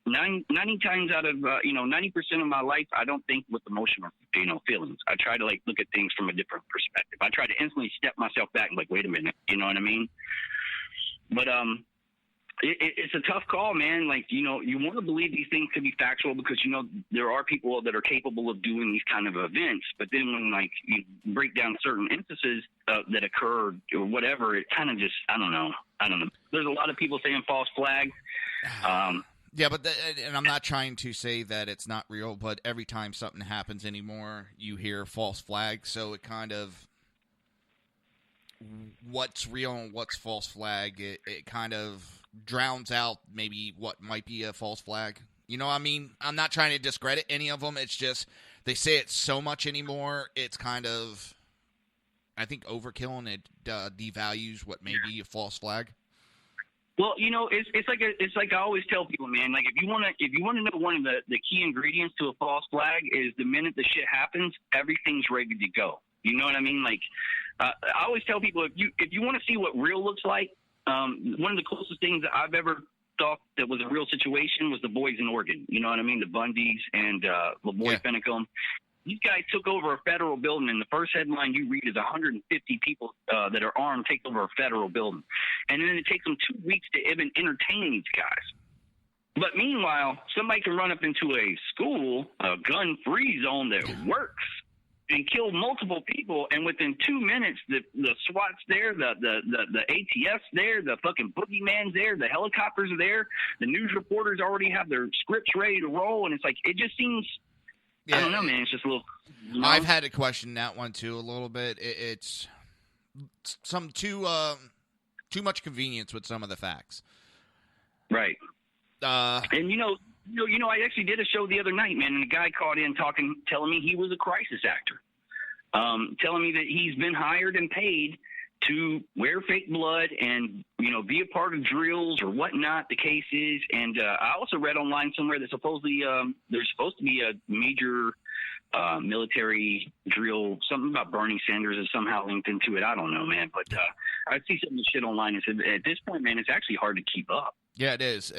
90 times out of, 90% of my life, I don't think with emotional, feelings. I try to, like, look at things from a different perspective. I try to instantly step myself back and, like, wait a minute, you know what I mean? But it's a tough call, man. Like, you want to believe these things could be factual because, there are people that are capable of doing these kind of events. But then when, like, you break down certain instances that occur or whatever, it kind of just, I don't know. There's a lot of people saying false flag. Yeah, but and I'm not trying to say that it's not real, but every time something happens anymore, you hear false flag. So it kind of, what's real and what's false flag, it kind of drowns out maybe what might be a false flag. You know what I mean? I'm not trying to discredit any of them. It's just they say it so much anymore. It's kind of, I think, overkill, and it devalues what may be a false flag. Well, it's like I always tell people, man. Like, if you want to know one of the key ingredients to a false flag is the minute the shit happens, everything's ready to go. You know what I mean? Like, I always tell people, if you want to see what real looks like, one of the closest things that I've ever thought that was a real situation was the boys in Oregon. You know what I mean? The Bundys and LaBoy Finicum. These guys took over a federal building, and the first headline you read is 150 people that are armed take over a federal building. And then it takes them 2 weeks to even entertain these guys. But meanwhile, somebody can run up into a school, a gun-free zone that works, and kill multiple people, and within 2 minutes, the SWAT's there, the ATF's there, the fucking boogeyman's there, the helicopters are there, the news reporters already have their scripts ready to roll, and it's like, it just seems... Yeah, I don't know, man. It's just a little... I've had to question that one, too, a little bit. It's some too much convenience with some of the facts. Right. And, I actually did a show the other night, man, and a guy called in telling me he was a crisis actor, telling me that he's been hired and paid to wear fake blood and, be a part of drills or whatnot the case is. And I also read online somewhere that supposedly there's supposed to be a major military drill, something about Bernie Sanders is somehow linked into it. I don't know, man. But I see some of the shit online and said, at this point, man, it's actually hard to keep up. Yeah, it is.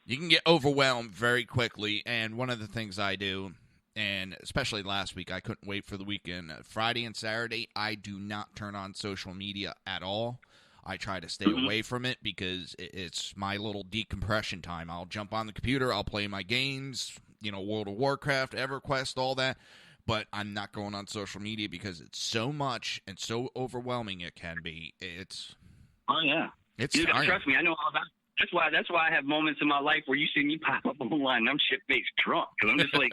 You can get overwhelmed very quickly. And one of the things I do, and especially last week, I couldn't wait for the weekend. Friday and Saturday, I do not turn on social media at all. I try to stay away from it because it's my little decompression time. I'll jump on the computer, I'll play my games, World of Warcraft, EverQuest, all that. But I'm not going on social media because it's so much and so overwhelming it can be. Oh, yeah. Dude, trust me, I know all about it. That's why I have moments in my life where you see me pop up online and I'm shit-faced drunk. Because I'm just like...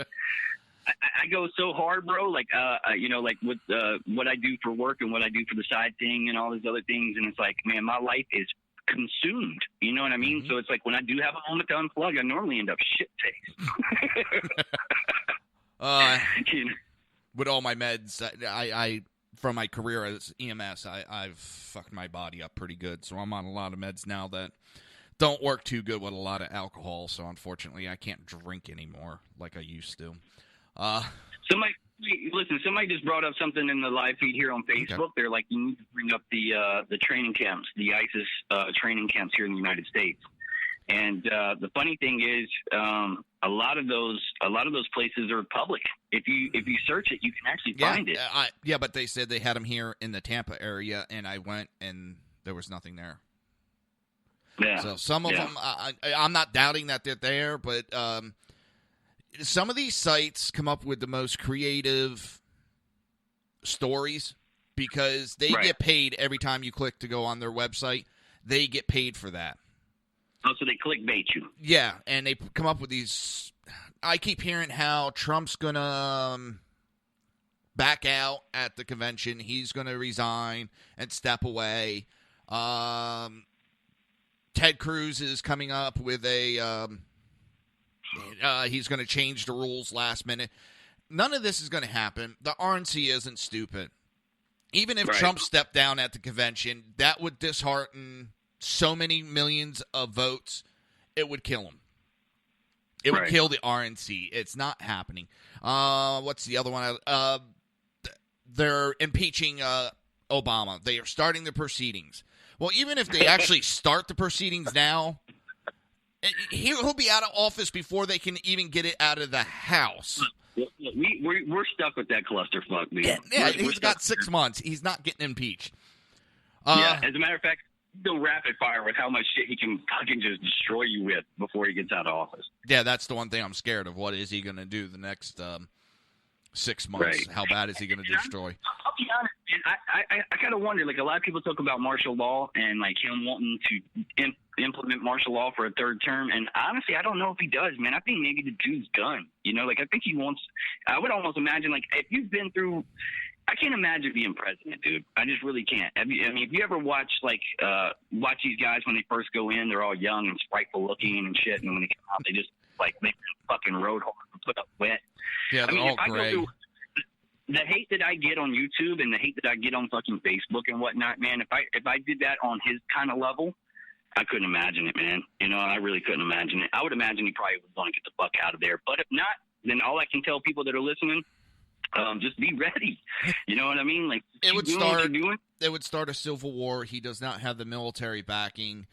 I go so hard, bro. Like, like with what I do for work and what I do for the side thing and all these other things. And it's like, man, my life is consumed. You know what I mean? Mm-hmm. So it's like when I do have a moment to unplug, I normally end up shit-faced. With all my meds, I from my career as EMS, I've fucked my body up pretty good. So I'm on a lot of meds now that don't work too good with a lot of alcohol. So unfortunately, I can't drink anymore like I used to. Listen, somebody just brought up something in the live feed here on Facebook. Okay. They're like, you need to bring up the training camps, the ISIS training camps here in the United States. And the funny thing is, a lot of those places are public. If you search it, you can actually find it. But they said they had them here in the Tampa area, and I went, and there was nothing there. Yeah. So some of them, I'm not doubting that they're there, but some of these sites come up with the most creative stories because they get paid every time you click to go on their website. They get paid for that. Oh, so they clickbait you. Yeah, and they come up with these. I keep hearing how Trump's going to back out at the convention. He's going to resign and step away. Ted Cruz is coming up with a he's going to change the rules last minute. None of this is going to happen. The RNC isn't stupid. Even if Trump stepped down at the convention, that would dishearten so many millions of votes. It would kill him. It would kill the RNC. It's not happening. What's the other one? They're impeaching Obama. They are starting the proceedings. Well, even if they actually start the proceedings now, he'll be out of office before they can even get it out of the House. We're stuck with that clusterfuck, man. Yeah, he's got 6 months. He's not getting impeached. As a matter of fact, go rapid fire with how much shit he can fucking just destroy you with before he gets out of office. Yeah, that's the one thing I'm scared of. What is he going to do the next 6 months? How bad is he going to destroy? I'll be honest, man. I kind of wonder, like, a lot of people talk about martial law and, like, him wanting to implement martial law for a third term. And honestly, I don't know if he does, man. I think maybe the dude's done. You know, like, I think he wants – I would almost imagine, like, if you've been through – I can't imagine being president, dude. I just really can't. If you ever watch watch these guys when they first go in, they're all young and spriteful looking and shit, and when they come out, they just like make fucking road hard and put up wet. Yeah, they're all gray. The hate that I get on YouTube and the hate that I get on fucking Facebook and whatnot, man. If I did that on his kind of level, I couldn't imagine it, man. You know, I really couldn't imagine it. I would imagine he probably was going to get the fuck out of there. But if not, then all I can tell people that are listening. Just be ready. You know what I mean? Like it would start a civil war. He does not have the military backing.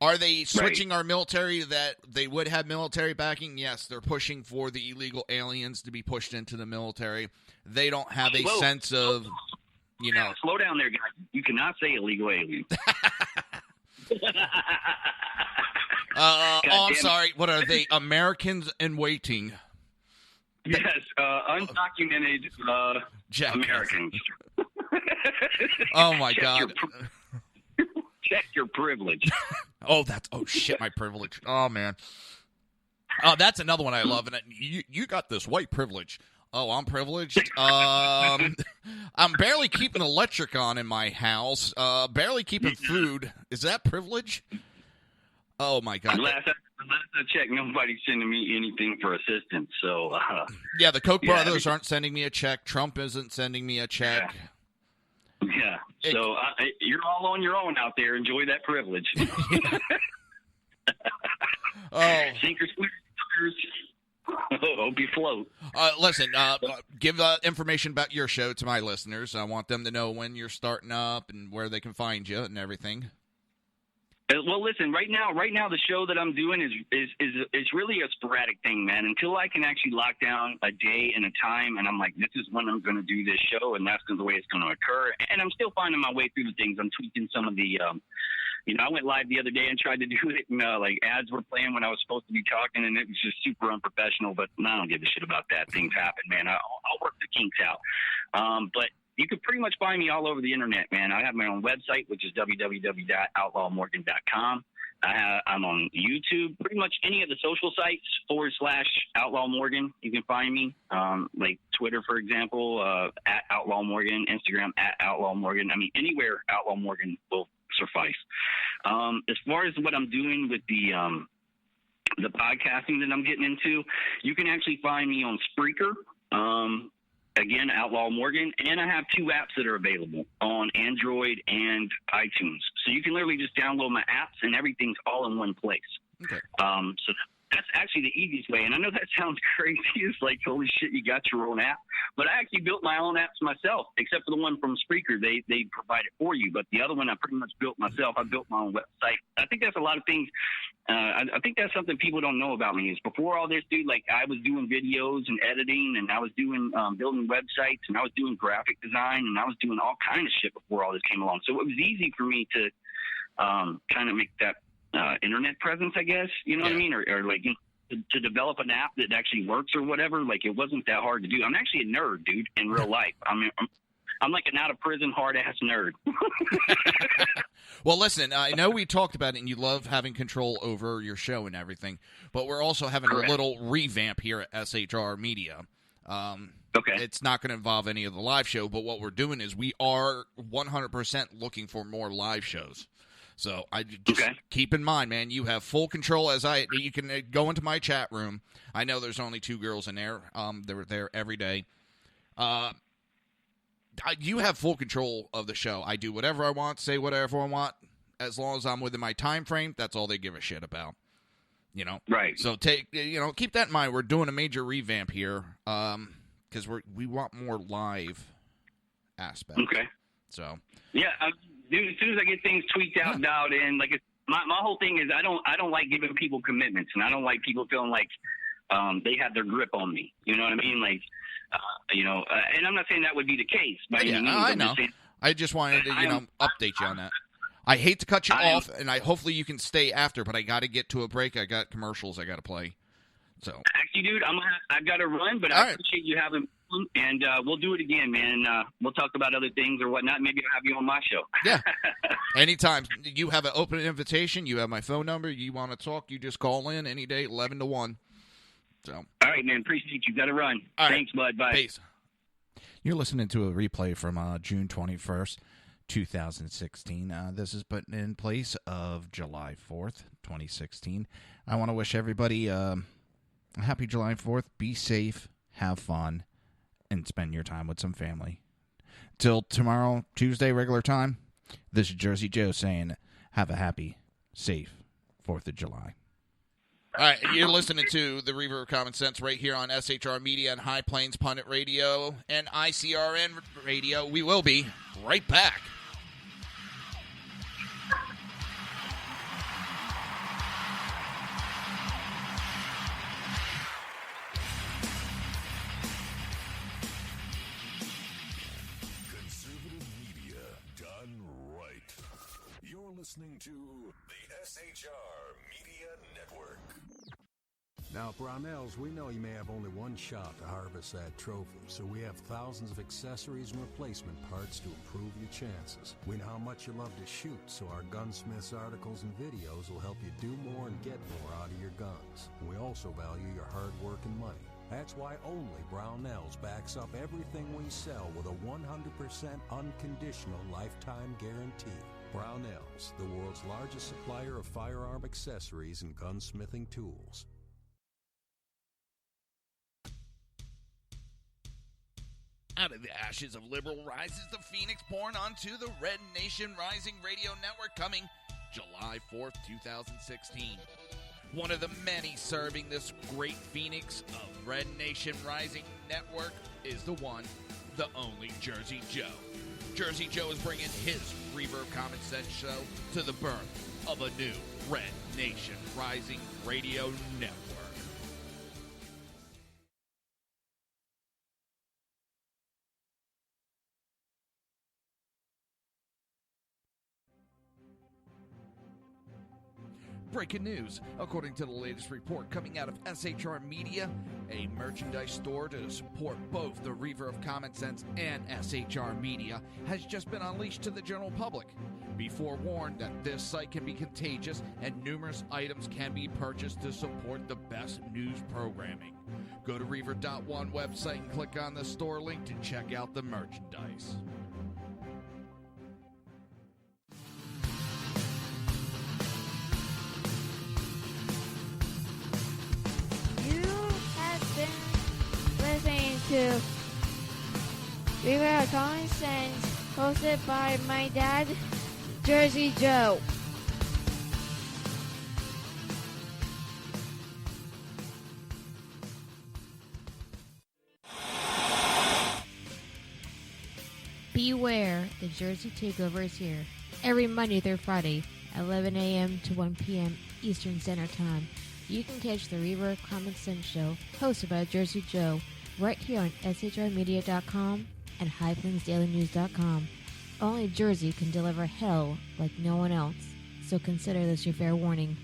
Are they switching our military that they would have military backing? Yes, they're pushing for the illegal aliens to be pushed into the military. They don't have a sense of, you know. Slow down there, guys. You cannot say illegal aliens. I'm sorry. What are they? Americans in waiting. Yes, undocumented Americans. Oh, my God. Check your privilege. Oh, shit, my privilege. Oh, man. Oh, that's another one I love. And you got this white privilege. Oh, I'm privileged? I'm barely keeping electric on in my house. Barely keeping food. Is that privilege? Oh, my God. Last I checked, nobody's sending me anything for assistance. So yeah, the Koch brothers aren't sending me a check. Trump isn't sending me a check. Yeah. So you're all on your own out there. Enjoy that privilege. Sink or swim. Hope you float. Listen, give information about your show to my listeners. I want them to know when you're starting up and where they can find you and everything. Well, listen. Right now, the show that I'm doing is really a sporadic thing, man. Until I can actually lock down a day and a time, and I'm like, this is when I'm going to do this show, and that's the way it's going to occur. And I'm still finding my way through the things. I'm tweaking some of the, I went live the other day and tried to do it, and like ads were playing when I was supposed to be talking, and it was just super unprofessional. But I don't give a shit about that. Things happen, man. I'll work the kinks out. But you can pretty much find me all over the internet, man. I have my own website, which is www.outlawmorgan.com. I'm on YouTube, pretty much any of the social sites /Outlaw Morgan. You can find me, like Twitter, for example, at Outlaw Morgan, Instagram at Outlaw Morgan. I mean, anywhere Outlaw Morgan will suffice. As far as what I'm doing with the podcasting that I'm getting into, you can actually find me on Spreaker. Again, Outlaw Morgan, and I have 2 apps that are available on Android and iTunes. So you can literally just download my apps, and everything's all in one place. Okay. So that's actually the easiest way. And I know that sounds crazy. It's like, holy shit, you got your own app. But I actually built my own apps myself, except for the one from Spreaker. They provide it for you. But the other one I pretty much built myself. I built my own website. I think that's a lot of things. I think that's something people don't know about me is before all this, dude, like I was doing videos and editing, and I was doing building websites, and I was doing graphic design, and I was doing all kind of shit before all this came along. So it was easy for me to kind of make that internet presence, I guess, you know what I mean? Or like, you know, to develop an app that actually works or whatever. Like, it wasn't that hard to do. I'm actually a nerd, dude, in real life. I mean, I'm like an out-of-prison, hard-ass nerd. Well, listen, I know we talked about it, and you love having control over your show and everything, but we're also having a little revamp here at SHR Media. Okay. It's not going to involve any of the live show, but what we're doing is we are 100% looking for more live shows. So I just keep in mind, man, you have full control. You can go into my chat room. I know there's only 2 girls in there. They're there every day. You have full control of the show. I do whatever I want, say whatever I want, as long as I'm within my time frame. That's all they give a shit about. You know, right? So keep that in mind. We're doing a major revamp here, because we want more live aspect. Okay. So yeah, dude. As soon as I get things tweaked out, dialed in, like my whole thing is I don't like giving people commitments, and I don't like people feeling like they have their grip on me. You know what I mean? Like. And I'm not saying that would be the case. By any means. I know. I just wanted to, update you on that. I hate to cut you off, and hopefully you can stay after, but I got to get to a break. I got commercials I got to play. So actually, dude, I've got to run, but I appreciate you having me, and we'll do it again, man. We'll talk about other things or whatnot. Maybe I'll have you on my show. Yeah, anytime. You have an open invitation. You have my phone number. You want to talk? You just call in any day, 11 to 1. So. All right, man. Appreciate you. Got to run. All Thanks, bud. Bye. Peace. You're listening to a replay from June 21st, 2016. This is put in place of July 4th, 2016. I want to wish everybody a happy July 4th. Be safe, have fun, and spend your time with some family. Till tomorrow, Tuesday, regular time, this is Jersey Joe saying have a happy, safe 4th of July. All right, you're listening to the Reverb of Common Sense right here on SHR Media and High Plains Pundit Radio and ICRN Radio. We will be right back. Conservative media done right. You're listening to the SHR Media Network. Now, at Brownells, we know you may have only one shot to harvest that trophy, so we have thousands of accessories and replacement parts to improve your chances. We know how much you love to shoot, so our Gunsmiths articles and videos will help you do more and get more out of your guns. And we also value your hard work and money. That's why only Brownells backs up everything we sell with a 100% unconditional lifetime guarantee. Brownells, the world's largest supplier of firearm accessories and gunsmithing tools. Out of the ashes of liberal rises the phoenix born onto the Red Nation Rising Radio Network coming July 4th, 2016. One of the many serving this great phoenix of Red Nation Rising Network is the one, the only Jersey Joe. Jersey Joe is bringing his Reverb Common Sense show to the birth of a new Red Nation Rising Radio Network. Breaking news. According to the latest report coming out of SHR Media, a merchandise store to support both the Reverb of Common Sense and SHR Media has just been unleashed to the general public. Be forewarned that this site can be contagious and numerous items can be purchased to support the best news programming. Go to Reverb.one website and click on the store link to check out the merchandise. Listening to Reverb of Common Sense, hosted by my dad, Jersey Joe. Beware, the Jersey Takeover is here. Every Monday through Friday, 11 a.m. to 1 p.m. Eastern Standard Time. You can catch the Reverb Common Sense Show, hosted by Jersey Joe, right here on SHRmedia.com and HighPlainsDailyNews.com. Only Jersey can deliver hell like no one else, so consider this your fair warning.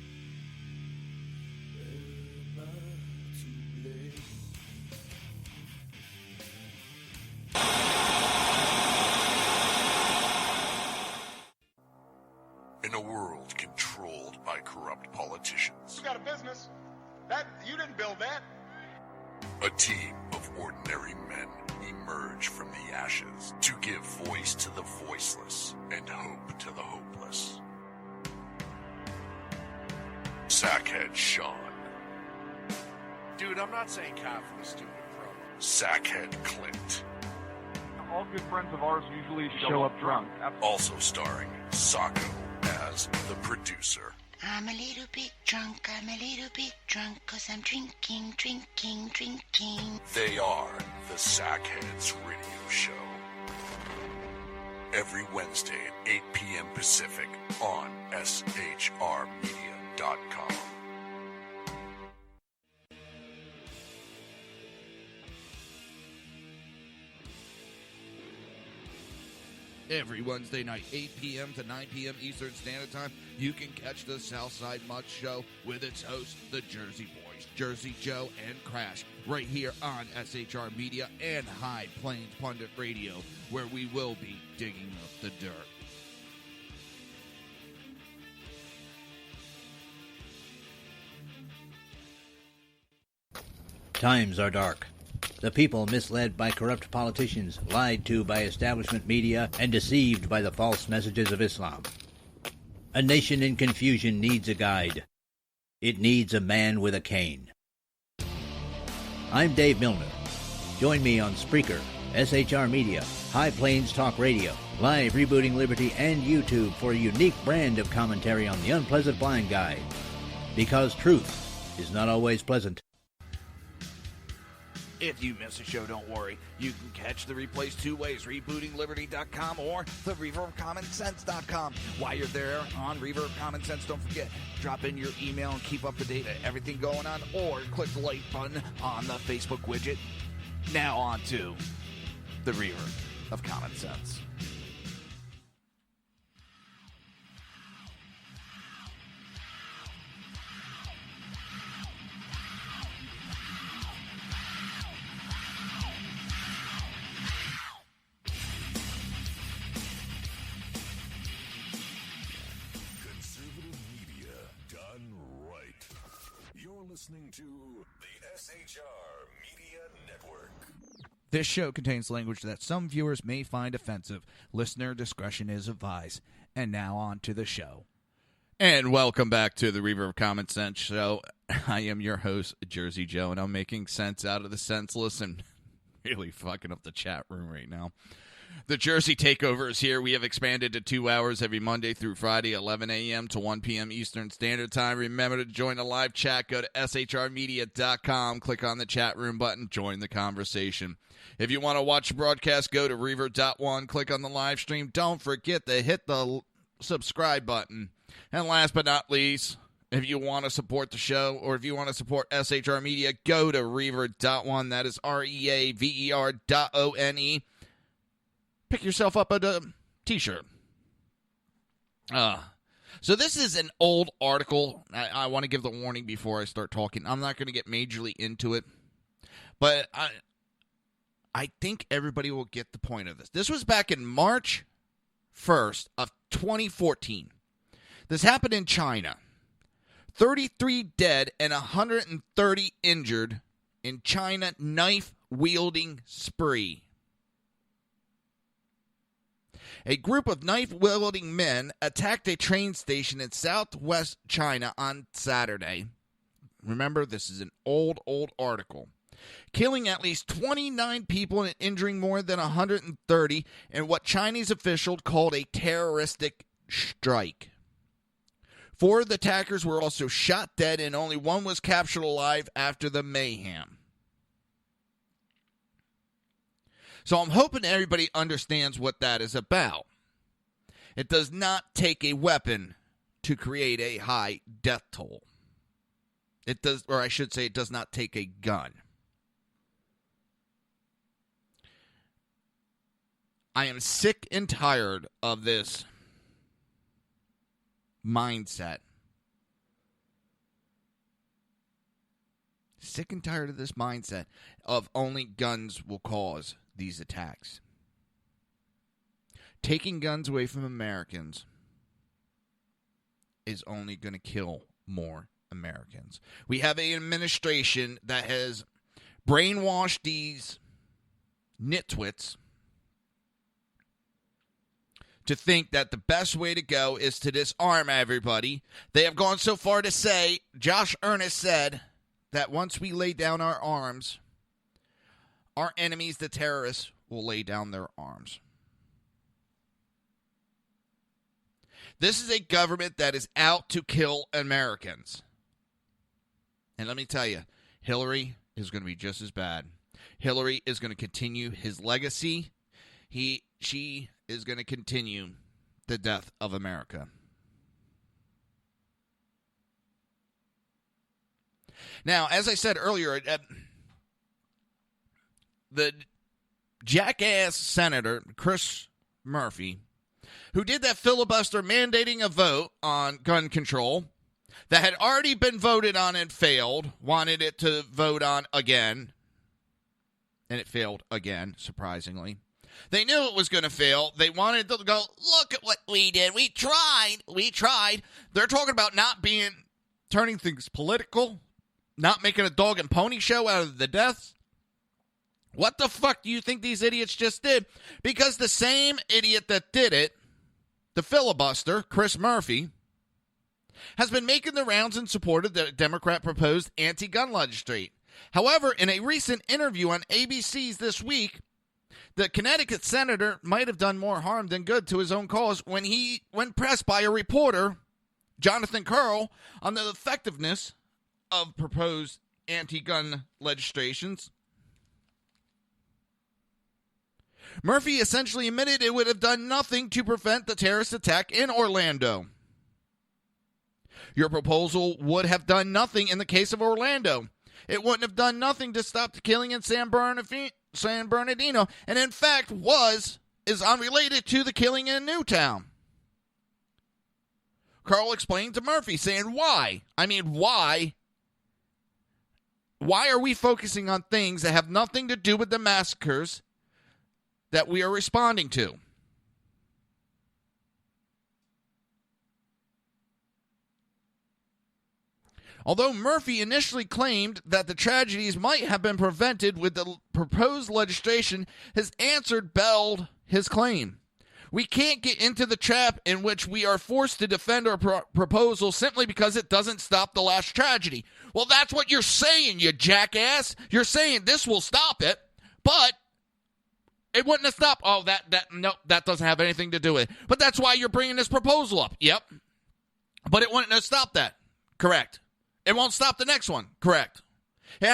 In a world controlled by corrupt politicians, You got a business. That you didn't build that. a team of ordinary men emerge from the ashes to give voice to the voiceless and hope to the hopeless. Sackhead Sean, Dude, I'm not saying cop for the stupid pro. Sackhead Clint, All good friends of ours usually show up drunk. also starring Sacco as the producer. I'm a little bit drunk, I'm a little bit drunk, 'cause I'm drinking, drinking, drinking. They are the Sackheads Radio Show. Every Wednesday at 8 p.m. Pacific on SHRmedia.com. Every Wednesday night, 8 p.m. to 9 p.m. Eastern Standard Time, you can catch the Southside Mutt Show with its hosts, the Jersey Boys, Jersey Joe and Crash, right here on SHR Media and High Plains Pundit Radio, where we will be digging up the dirt. Times are dark. The people misled by corrupt politicians, lied to by establishment media, and deceived by the false messages of Islam. A nation in confusion needs a guide. It needs a man with a cane. I'm Dave Milner. Join me on Spreaker, SHR Media, High Plains Talk Radio, Live Rebooting Liberty, and YouTube for a unique brand of commentary on the unpleasant blind guide. Because truth is not always pleasant. If you miss a show, don't worry. You can catch the replays two ways, rebootingliberty.com or the ReverbCommonSense.com. While you're there on Reverb Common Sense, don't forget, drop in your email and keep up to date on everything going on, or click the like button on the Facebook widget. Now on to the Reverb of Common Sense. Listening to the SHR Media Network. This show contains language that some viewers may find offensive. Listener discretion is advised. And now on to the show. And welcome back to the Reverb Common Sense Show. I am your host, Jersey Joe, and I'm making sense out of the senseless and really fucking up the chat room right now. The Jersey Takeover is here. We have expanded to 2 hours every Monday through Friday, 11 a.m. to 1 p.m. Eastern Standard Time. Remember to join the live chat. Go to SHRmedia.com. Click on the chat room button. Join the conversation. If you want to watch the broadcast, go to Reverb.one. Click on the live stream. Don't forget to hit the subscribe button. And last but not least, if you want to support the show or if you want to support SHR Media, go to Reverb.one. That is REAVER.ONE. Pick yourself up a t-shirt. So this is an old article. I want to give the warning before I start talking. I'm not going to get majorly into it. But I think everybody will get the point of this. This was back in March 1st of 2014. This happened in China. 33 dead and 130 injured in China knife-wielding spree. A group of knife-wielding men attacked a train station in southwest China on Saturday. Remember, this is an old article. Killing at least 29 people and injuring more than 130 in what Chinese officials called a terroristic strike. 4 of the attackers were also shot dead, and only 1 was captured alive after the mayhem. So I'm hoping everybody understands what that is about. It does not take a weapon to create a high death toll. It does, or I should say, it does not take a gun. I am sick and tired of this mindset. Sick and tired of this mindset of only guns will cause these attacks. Taking guns away from Americans is only going to kill more Americans. We have an administration that has brainwashed these nitwits to think that the best way to go is to disarm everybody. They have gone so far to say, Josh Earnest said, that once we lay down our arms, our enemies, the terrorists, will lay down their arms. This is a government that is out to kill Americans. And let me tell you, Hillary is going to be just as bad. Hillary is going to continue his legacy. She is going to continue the death of America. Now, as I said earlier, the jackass Senator Chris Murphy, who did that filibuster mandating a vote on gun control that had already been voted on and failed, wanted it to vote on again, and it failed again, surprisingly. They knew it was going to fail. They wanted to go, look at what we did. We tried. They're talking about turning things political, not making a dog and pony show out of the deaths. What the fuck do you think these idiots just did? Because the same idiot that did it, the filibuster, Chris Murphy, has been making the rounds in support of the Democrat-proposed anti-gun legislation. However, in a recent interview on ABC's This Week, the Connecticut senator might have done more harm than good to his own cause when pressed by a reporter, Jonathan Karl, on the effectiveness of proposed anti-gun legislations. Murphy essentially admitted it would have done nothing to prevent the terrorist attack in Orlando. Your proposal would have done nothing in the case of Orlando. It wouldn't have done nothing to stop the killing in San Bernardino, and in fact is unrelated to the killing in Newtown. Karl explained to Murphy, saying, why? I mean, why? Why are we focusing on things that have nothing to do with the massacres that we are responding to? Although Murphy initially claimed that the tragedies might have been prevented with the proposed legislation, his answer belled his claim. We can't get into the trap in which we are forced to defend our proposal simply because it doesn't stop the last tragedy. Well, that's what you're saying, you jackass. You're saying this will stop it, but it wouldn't have stopped. Oh, that doesn't have anything to do with it. But that's why you're bringing this proposal up. Yep. But it wouldn't have stopped that. Correct. It won't stop the next one. Correct. It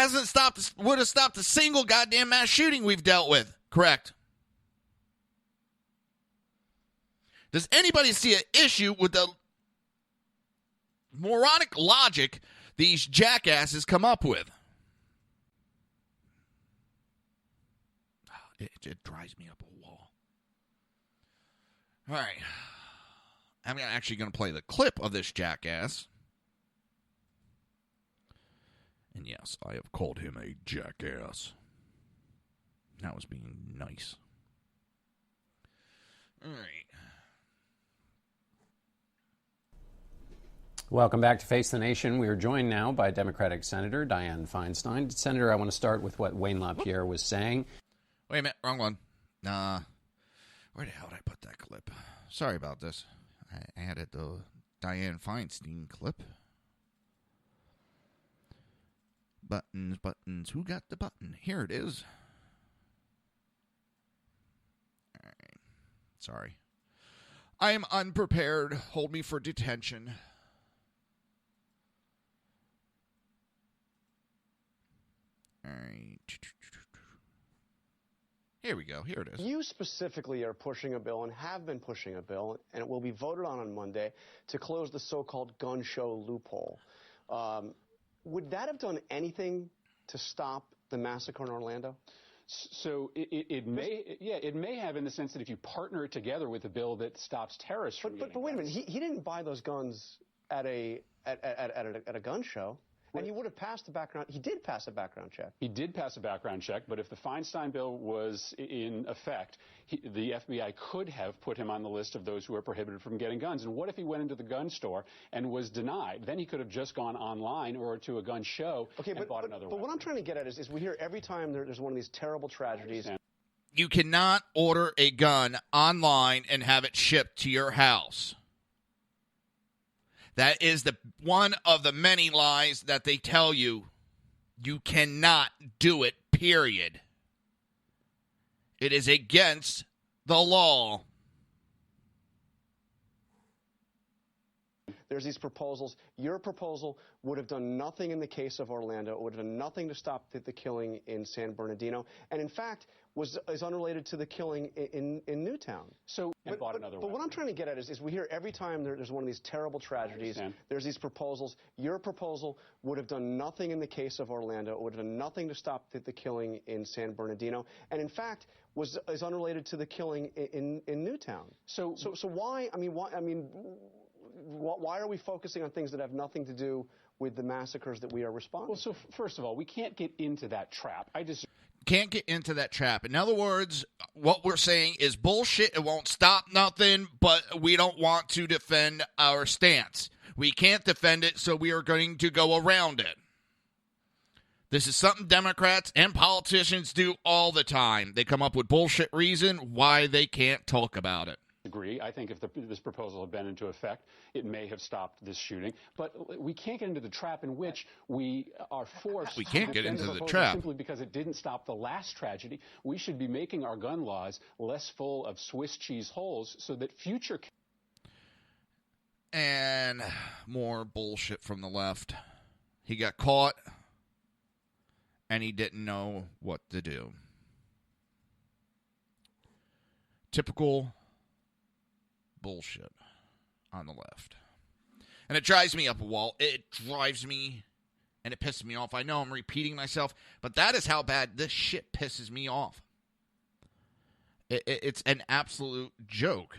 would have stopped a single goddamn mass shooting we've dealt with. Correct. Does anybody see an issue with the moronic logic these jackasses come up with? It drives me up a wall. All right. I'm actually going to play the clip of this jackass. And yes, I have called him a jackass. That was being nice. All right. Welcome back to Face the Nation. We are joined now by Democratic Senator Dianne Feinstein. Senator, I want to start with what Wayne LaPierre was saying. Wait a minute, wrong one. Where the hell did I put that clip? Sorry about this. I added the Dianne Feinstein clip. Buttons. Who got the button? Here it is. All right. Sorry. I am unprepared. Hold me for detention. All right. Here we go. Here it is. You specifically are pushing a bill and have been pushing a bill, and it will be voted on Monday, to close the so-called gun show loophole. Would that have done anything to stop the massacre in Orlando? So it may have, in the sense that if you partner it together with a bill that stops terrorists from But wait a minute, he didn't buy those guns at a gun show. And he would have passed the background. He did pass a background check. He did pass a background check, but if the Feinstein bill was in effect, the FBI could have put him on the list of those who are prohibited from getting guns. And what if he went into the gun store and was denied? Then he could have just gone online or to a gun show and bought another one. But what I'm trying to get at is we hear every time there's one of these terrible tragedies. You cannot order a gun online and have it shipped to your house. That is one of the many lies that they tell you. You cannot do it, period. It is against the law. There's these proposals. Your proposal would have done nothing in the case of Orlando. It would have done nothing to stop the killing in San Bernardino. And in fact, is unrelated to the killing in Newtown. But what I'm trying to get at is we hear every time there's one of these terrible tragedies, there's these proposals. Your proposal would have done nothing in the case of Orlando. It would have done nothing to stop the killing in San Bernardino. And in fact, is unrelated to the killing in Newtown. So why? Why are we focusing on things that have nothing to do with the massacres that we are responding? Well, so first of all, we can't get into that trap. Can't get into that trap. In other words, what we're saying is bullshit. It won't stop nothing, but we don't want to defend our stance. We can't defend it, so we are going to go around it. This is something Democrats and politicians do all the time. They come up with bullshit reason why they can't talk about it. Agree. I think if this proposal had been into effect, it may have stopped this shooting. But we can't get into the trap in which we are forced. We can't get into the trap trap simply because it didn't stop the last tragedy. We should be making our gun laws less full of Swiss cheese holes so that future. And more bullshit from the left. He got caught, and he didn't know what to do. Typical bullshit on the left. And it drives me up a wall. It drives me, and it pisses me off. I know I'm repeating myself, but that is how bad this shit pisses me off. It's an absolute joke.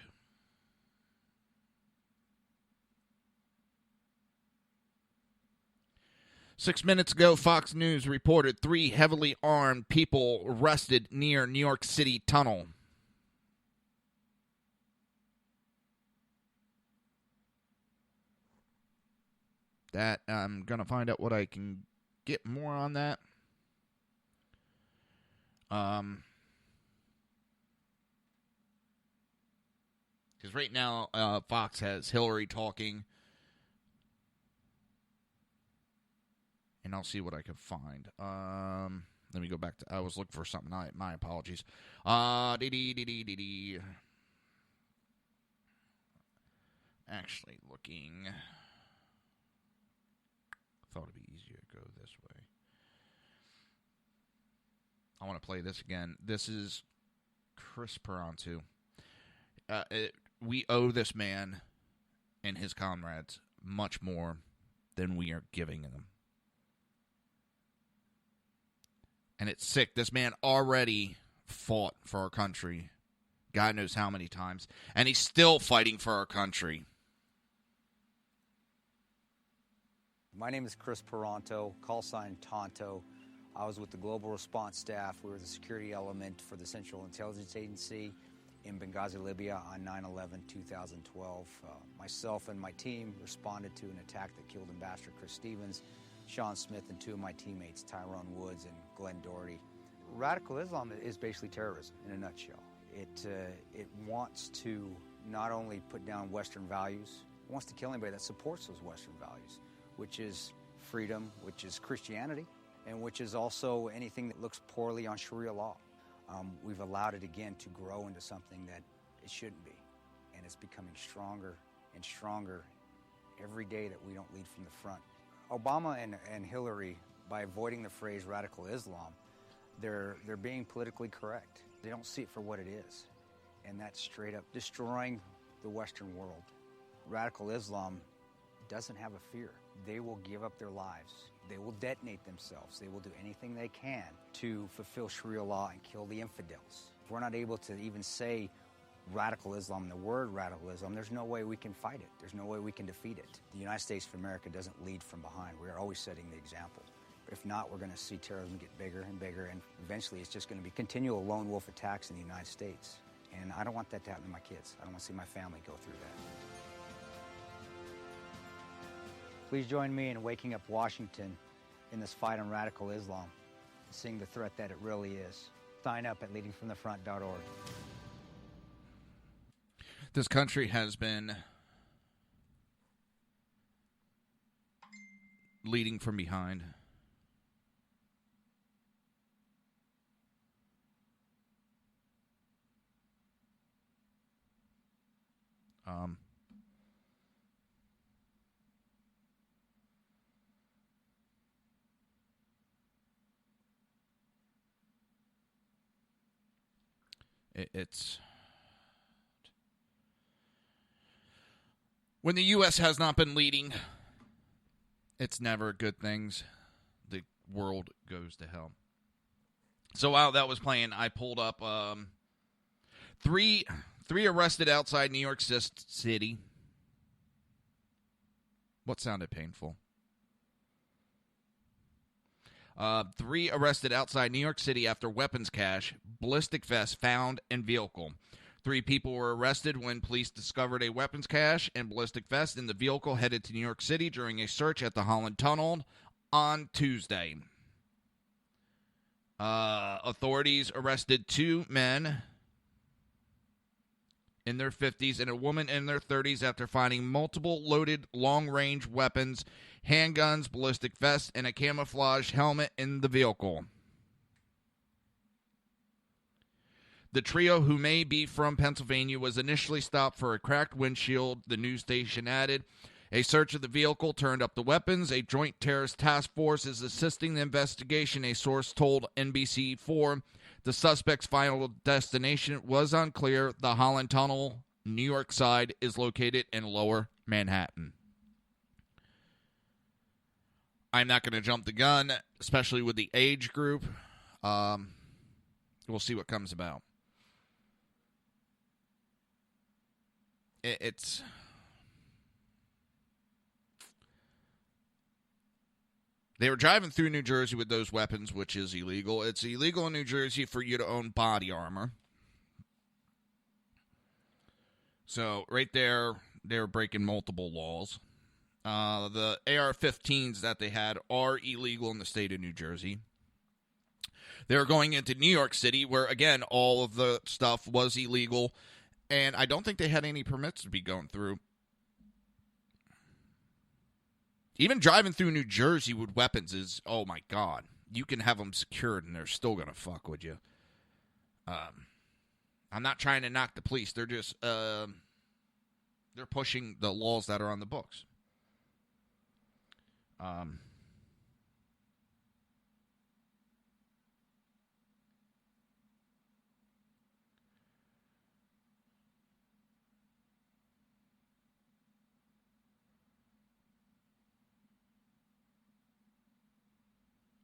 Six minutes ago, Fox News reported 3 heavily armed people arrested near New York City tunnel. That I'm going to find out what I can get more on that. Because right now, Fox has Hillary talking. And I'll see what I can find. Let me go back to... I was looking for something. My apologies. Actually looking... Thought it'd be easier to go this way. I want to play this again. This is Chris Paronto. We owe this man and his comrades much more than we are giving them. And it's sick. This man already fought for our country. God knows how many times. And he's still fighting for our country. My name is Chris Paronto, call sign Tonto. I was with the Global Response Staff. We were the security element for the Central Intelligence Agency in Benghazi, Libya on 9/11/2012. Myself and my team responded to an attack that killed Ambassador Chris Stevens, Sean Smith, and 2 of my teammates, Tyrone Woods and Glenn Doherty. Radical Islam is basically terrorism in a nutshell. It wants to not only put down Western values, it wants to kill anybody that supports those Western values, which is freedom, which is Christianity, and which is also anything that looks poorly on Sharia law. We've allowed it again to grow into something that it shouldn't be, and it's becoming stronger and stronger every day that we don't lead from the front. Obama and Hillary, by avoiding the phrase radical Islam, They're being politically correct. They don't see it for what it is. And that's straight up destroying the Western world. Radical Islam doesn't have a fear. They will give up their lives. They will detonate themselves. They will do anything they can to fulfill Sharia law and kill the infidels. If we're not able to even say radical Islam, the word radical Islam, there's no way we can fight it. There's no way we can defeat it. The United States of America doesn't lead from behind. We are always setting the example. If not, we're going to see terrorism get bigger and bigger, and eventually it's just going to be continual lone wolf attacks in the United States. And I don't want that to happen to my kids. I don't want to see my family go through that. Please join me in waking up Washington in this fight on radical Islam, seeing the threat that it really is. Sign up at leadingfromthefront.org. This country has been leading from behind. It's when the U.S. has not been leading, it's never good things. The world goes to hell. So while that was playing, I pulled up three arrested outside New York City. What sounded painful? 3 arrested outside New York City after weapons cache, ballistic vest found, and vehicle. 3 people were arrested when police discovered a weapons cache and ballistic vest in the vehicle headed to New York City during a search at the Holland Tunnel on Tuesday. Authorities arrested 2 men in their 50s and a woman in their 30s after finding multiple loaded long-range weapons, handguns, ballistic vests, and a camouflage helmet in the vehicle. The trio, who may be from Pennsylvania, was initially stopped for a cracked windshield, the news station added. A search of the vehicle turned up the weapons. A joint terrorist task force is assisting the investigation, a source told NBC4. The suspect's final destination was unclear. The Holland Tunnel, New York side, is located in Lower Manhattan. I'm not going to jump the gun, especially with the age group. We'll see what comes about. It's... They were driving through New Jersey with those weapons, which is illegal. It's illegal in New Jersey for you to own body armor. So, right there, they were breaking multiple laws. The AR-15s that they had are illegal in the state of New Jersey. They were going into New York City, where, again, all of the stuff was illegal. And I don't think they had any permits to be going through. Even driving through New Jersey with weapons is, oh my God. You can have them secured and they're still going to fuck with you. I'm not trying to knock the police. They're just, they're pushing the laws that are on the books.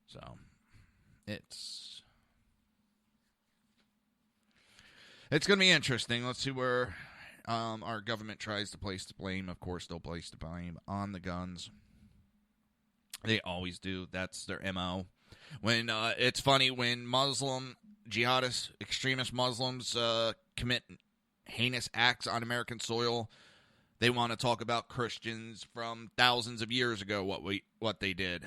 So, it's going to be interesting. Let's see where our government tries to place the blame. Of course, they'll place the blame on the guns. They always do. That's their MO. When it's funny when Muslim jihadists, extremist Muslims commit heinous acts on American soil, they want to talk about Christians from thousands of years ago. What they did.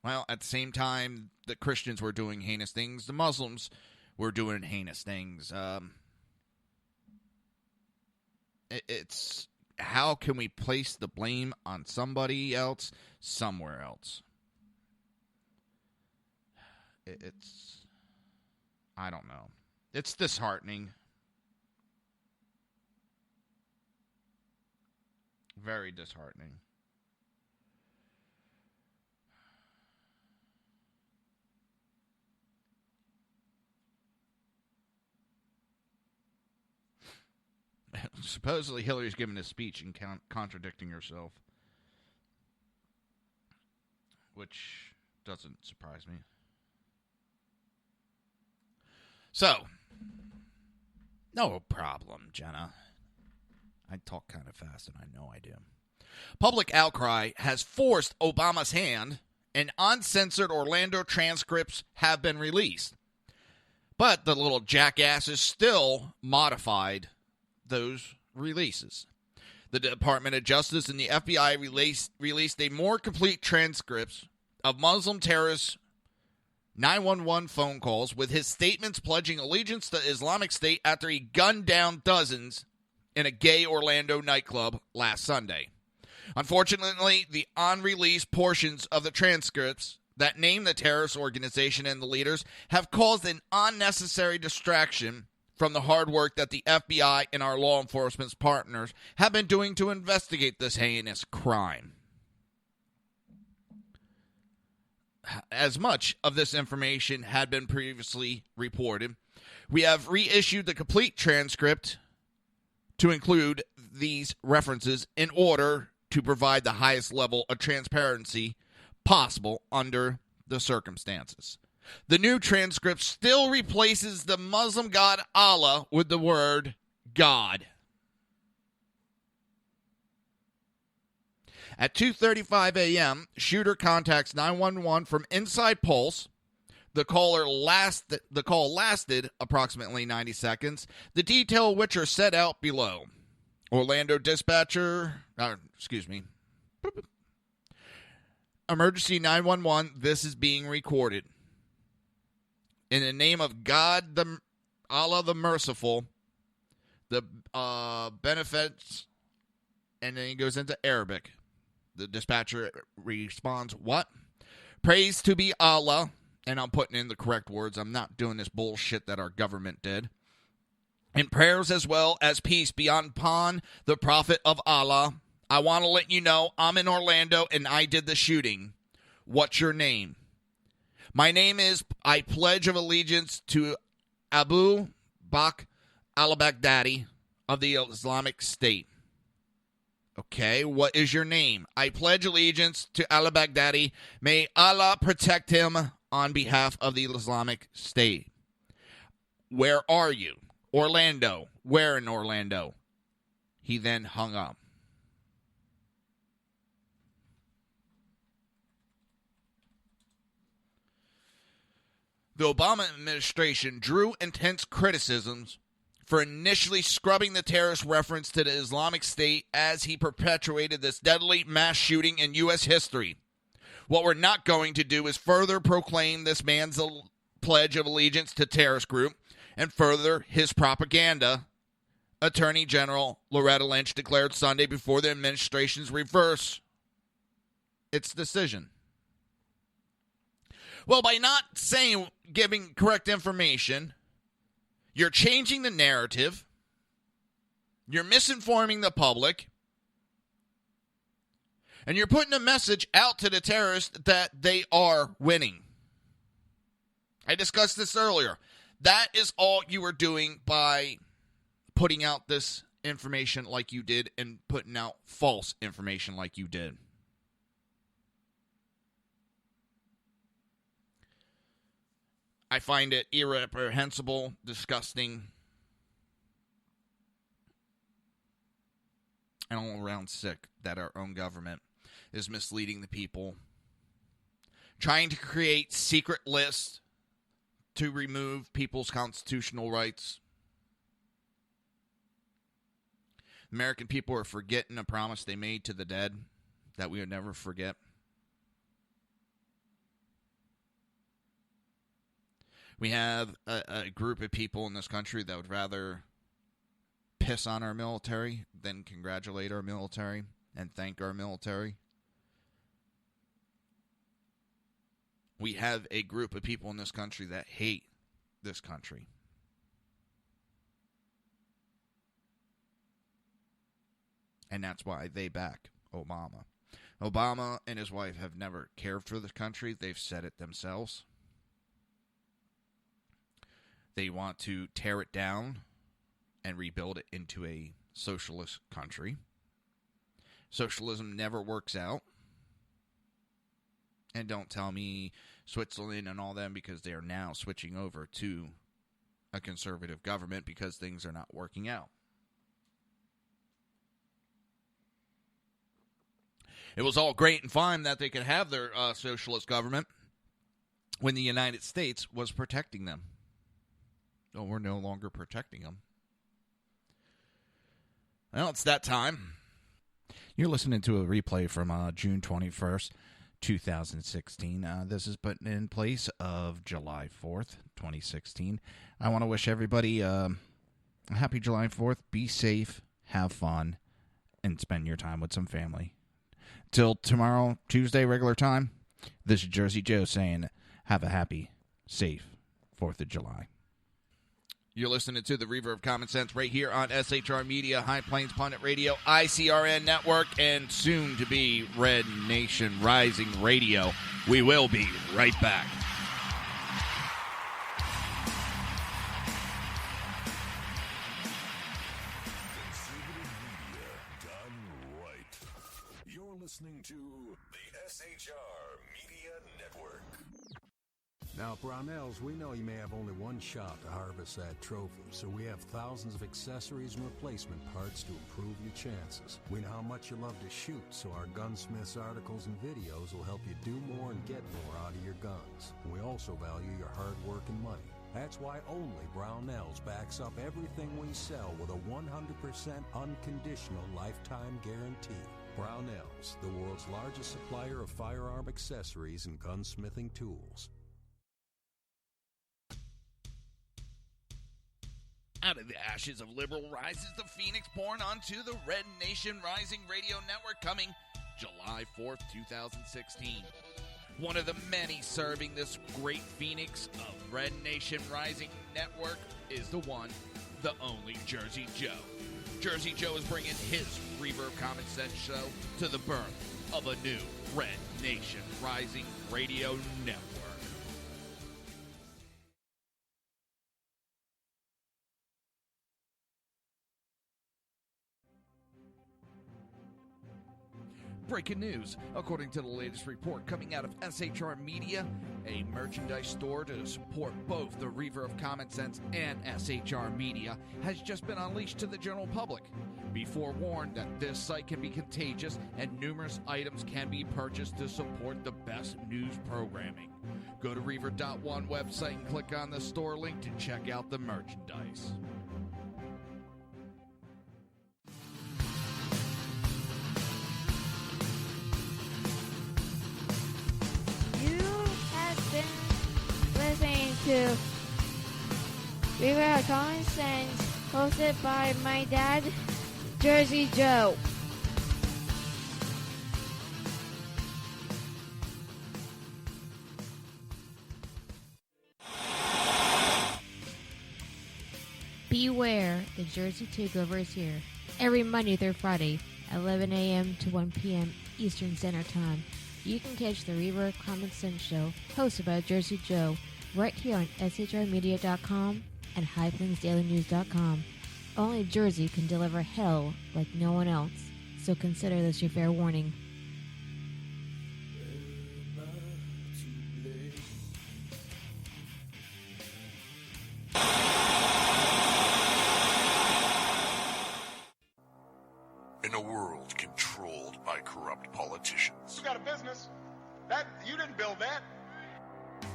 Well, at the same time that Christians were doing heinous things, the Muslims were doing heinous things. It's how can we place the blame on somebody else somewhere else? It's, I don't know. It's disheartening. Very disheartening. supposedly Hillary's giving a speech and contradicting herself, which doesn't surprise me. So, no problem, Jenna. I talk kind of fast, and I know I do. Public outcry has forced Obama's hand, and uncensored Orlando transcripts have been released. But the little jackasses still modified those releases. The Department of Justice and the FBI released a more complete transcripts of Muslim terrorists' 911 phone calls with his statements pledging allegiance to Islamic State after he gunned down dozens in a gay Orlando nightclub last Sunday. Unfortunately, the unreleased portions of the transcripts that name the terrorist organization and the leaders have caused an unnecessary distraction from the hard work that the FBI and our law enforcement partners have been doing to investigate this heinous crime. As much of this information had been previously reported, we have reissued the complete transcript to include these references in order to provide the highest level of transparency possible under the circumstances. The new transcript still replaces the Muslim god Allah with the word God. At 2:35 a.m., shooter contacts 911 from inside Pulse. The call lasted approximately 90 seconds, the detail of which are set out below. Orlando dispatcher, emergency 911, this is being recorded. In the name of God, Allah the Merciful, the benefits, and then he goes into Arabic. The dispatcher responds, what? Praise to be Allah, and I'm putting in the correct words. I'm not doing this bullshit that our government did. And prayers as well as peace be upon the Prophet of Allah. I want to let you know I'm in Orlando and I did the shooting. What's your name? My name is, I pledge of allegiance to Abu Bakr al-Baghdadi of the Islamic State. Okay, what is your name? I pledge allegiance to al-Baghdadi. May Allah protect him on behalf of the Islamic State. Where are you? Orlando. Where in Orlando? He then hung up. The Obama administration drew intense criticisms for initially scrubbing the terrorist reference to the Islamic State as he perpetuated this deadly mass shooting in U.S. history. What we're not going to do is further proclaim this man's pledge of allegiance to terrorist group and further his propaganda, Attorney General Loretta Lynch declared Sunday before the administration's reverse its decision. Well, by not giving correct information, you're changing the narrative, you're misinforming the public, and you're putting a message out to the terrorists that they are winning. I discussed this earlier. That is all you were doing by putting out this information like you did and putting out false information like you did. I find it irreprehensible, disgusting, and all around sick that our own government is misleading the people, trying to create secret lists to remove people's constitutional rights. American people are forgetting a promise they made to the dead that we would never forget. We have a group of people in this country that would rather piss on our military than congratulate our military and thank our military. We have a group of people in this country that hate this country. And that's why they back Obama. Obama and his wife have never cared for this country. They've said it themselves. They want to tear it down and rebuild it into a socialist country. Socialism never works out. And don't tell me Switzerland and all them, because they are now switching over to a conservative government because things are not working out. It was all great and fine that they could have their socialist government when the United States was protecting them. Oh, we're no longer protecting them. Well, it's that time. You're listening to a replay from June 21st, 2016. This is put in place of July 4th, 2016. I want to wish everybody a happy July 4th. Be safe, have fun, and spend your time with some family. Till tomorrow, Tuesday, regular time, this is Jersey Joe saying, have a happy, safe 4th of July. You're listening to the Reverb of Common Sense right here on SHR Media, High Plains Pundit Radio, ICRN Network, and soon to be Red Nation Rising Radio. We will be right back. You're listening to the SHR Media Network. Now, at Brownells, we know you may have only one shot to harvest that trophy, so we have thousands of accessories and replacement parts to improve your chances. We know how much you love to shoot, so our Gunsmiths articles and videos will help you do more and get more out of your guns. And we also value your hard work and money. That's why only Brownells backs up everything we sell with a 100% unconditional lifetime guarantee. Brownells, the world's largest supplier of firearm accessories and gunsmithing tools. Out of the ashes of liberal rises the phoenix born onto the Red Nation Rising Radio Network coming July 4th, 2016. One of the many serving this great phoenix of Red Nation Rising Network is the one, the only Jersey Joe. Jersey Joe is bringing his Reverb Common Sense show to the birth of a new Red Nation Rising Radio Network. Breaking news. According to the latest report coming out of SHR Media, a merchandise store to support both the Reverb of Common Sense and SHR Media has just been unleashed to the general public. Be forewarned that this site can be contagious and numerous items can be purchased to support the best news programming. Go to Reverb.one website and click on the store link to check out the merchandise. Listening to Reverb of Common Sense, hosted by my dad, Jersey Joe. Beware, the Jersey Takeover is here. Every Monday through Friday, 11 a.m. to 1 p.m. Eastern Standard Time. You can catch the Reverb Common Sense Show, hosted by Jersey Joe, right here on SHRmedia.com and HighPlainsDailyNews.com. Only Jersey can deliver hell like no one else, so consider this your fair warning. In a world controlled by corrupt politicians, You got a business. That you didn't build that.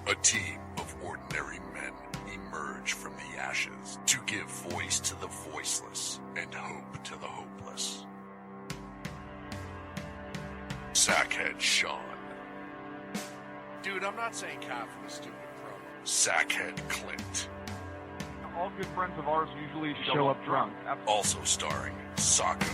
a team of ordinary men emerge from the ashes to give voice to the voiceless and hope to the hopeless. Sackhead Sean, Dude, I'm not saying cop for the stupid promo. Sackhead Clint, All good friends of ours usually show up drunk. also starring Sacco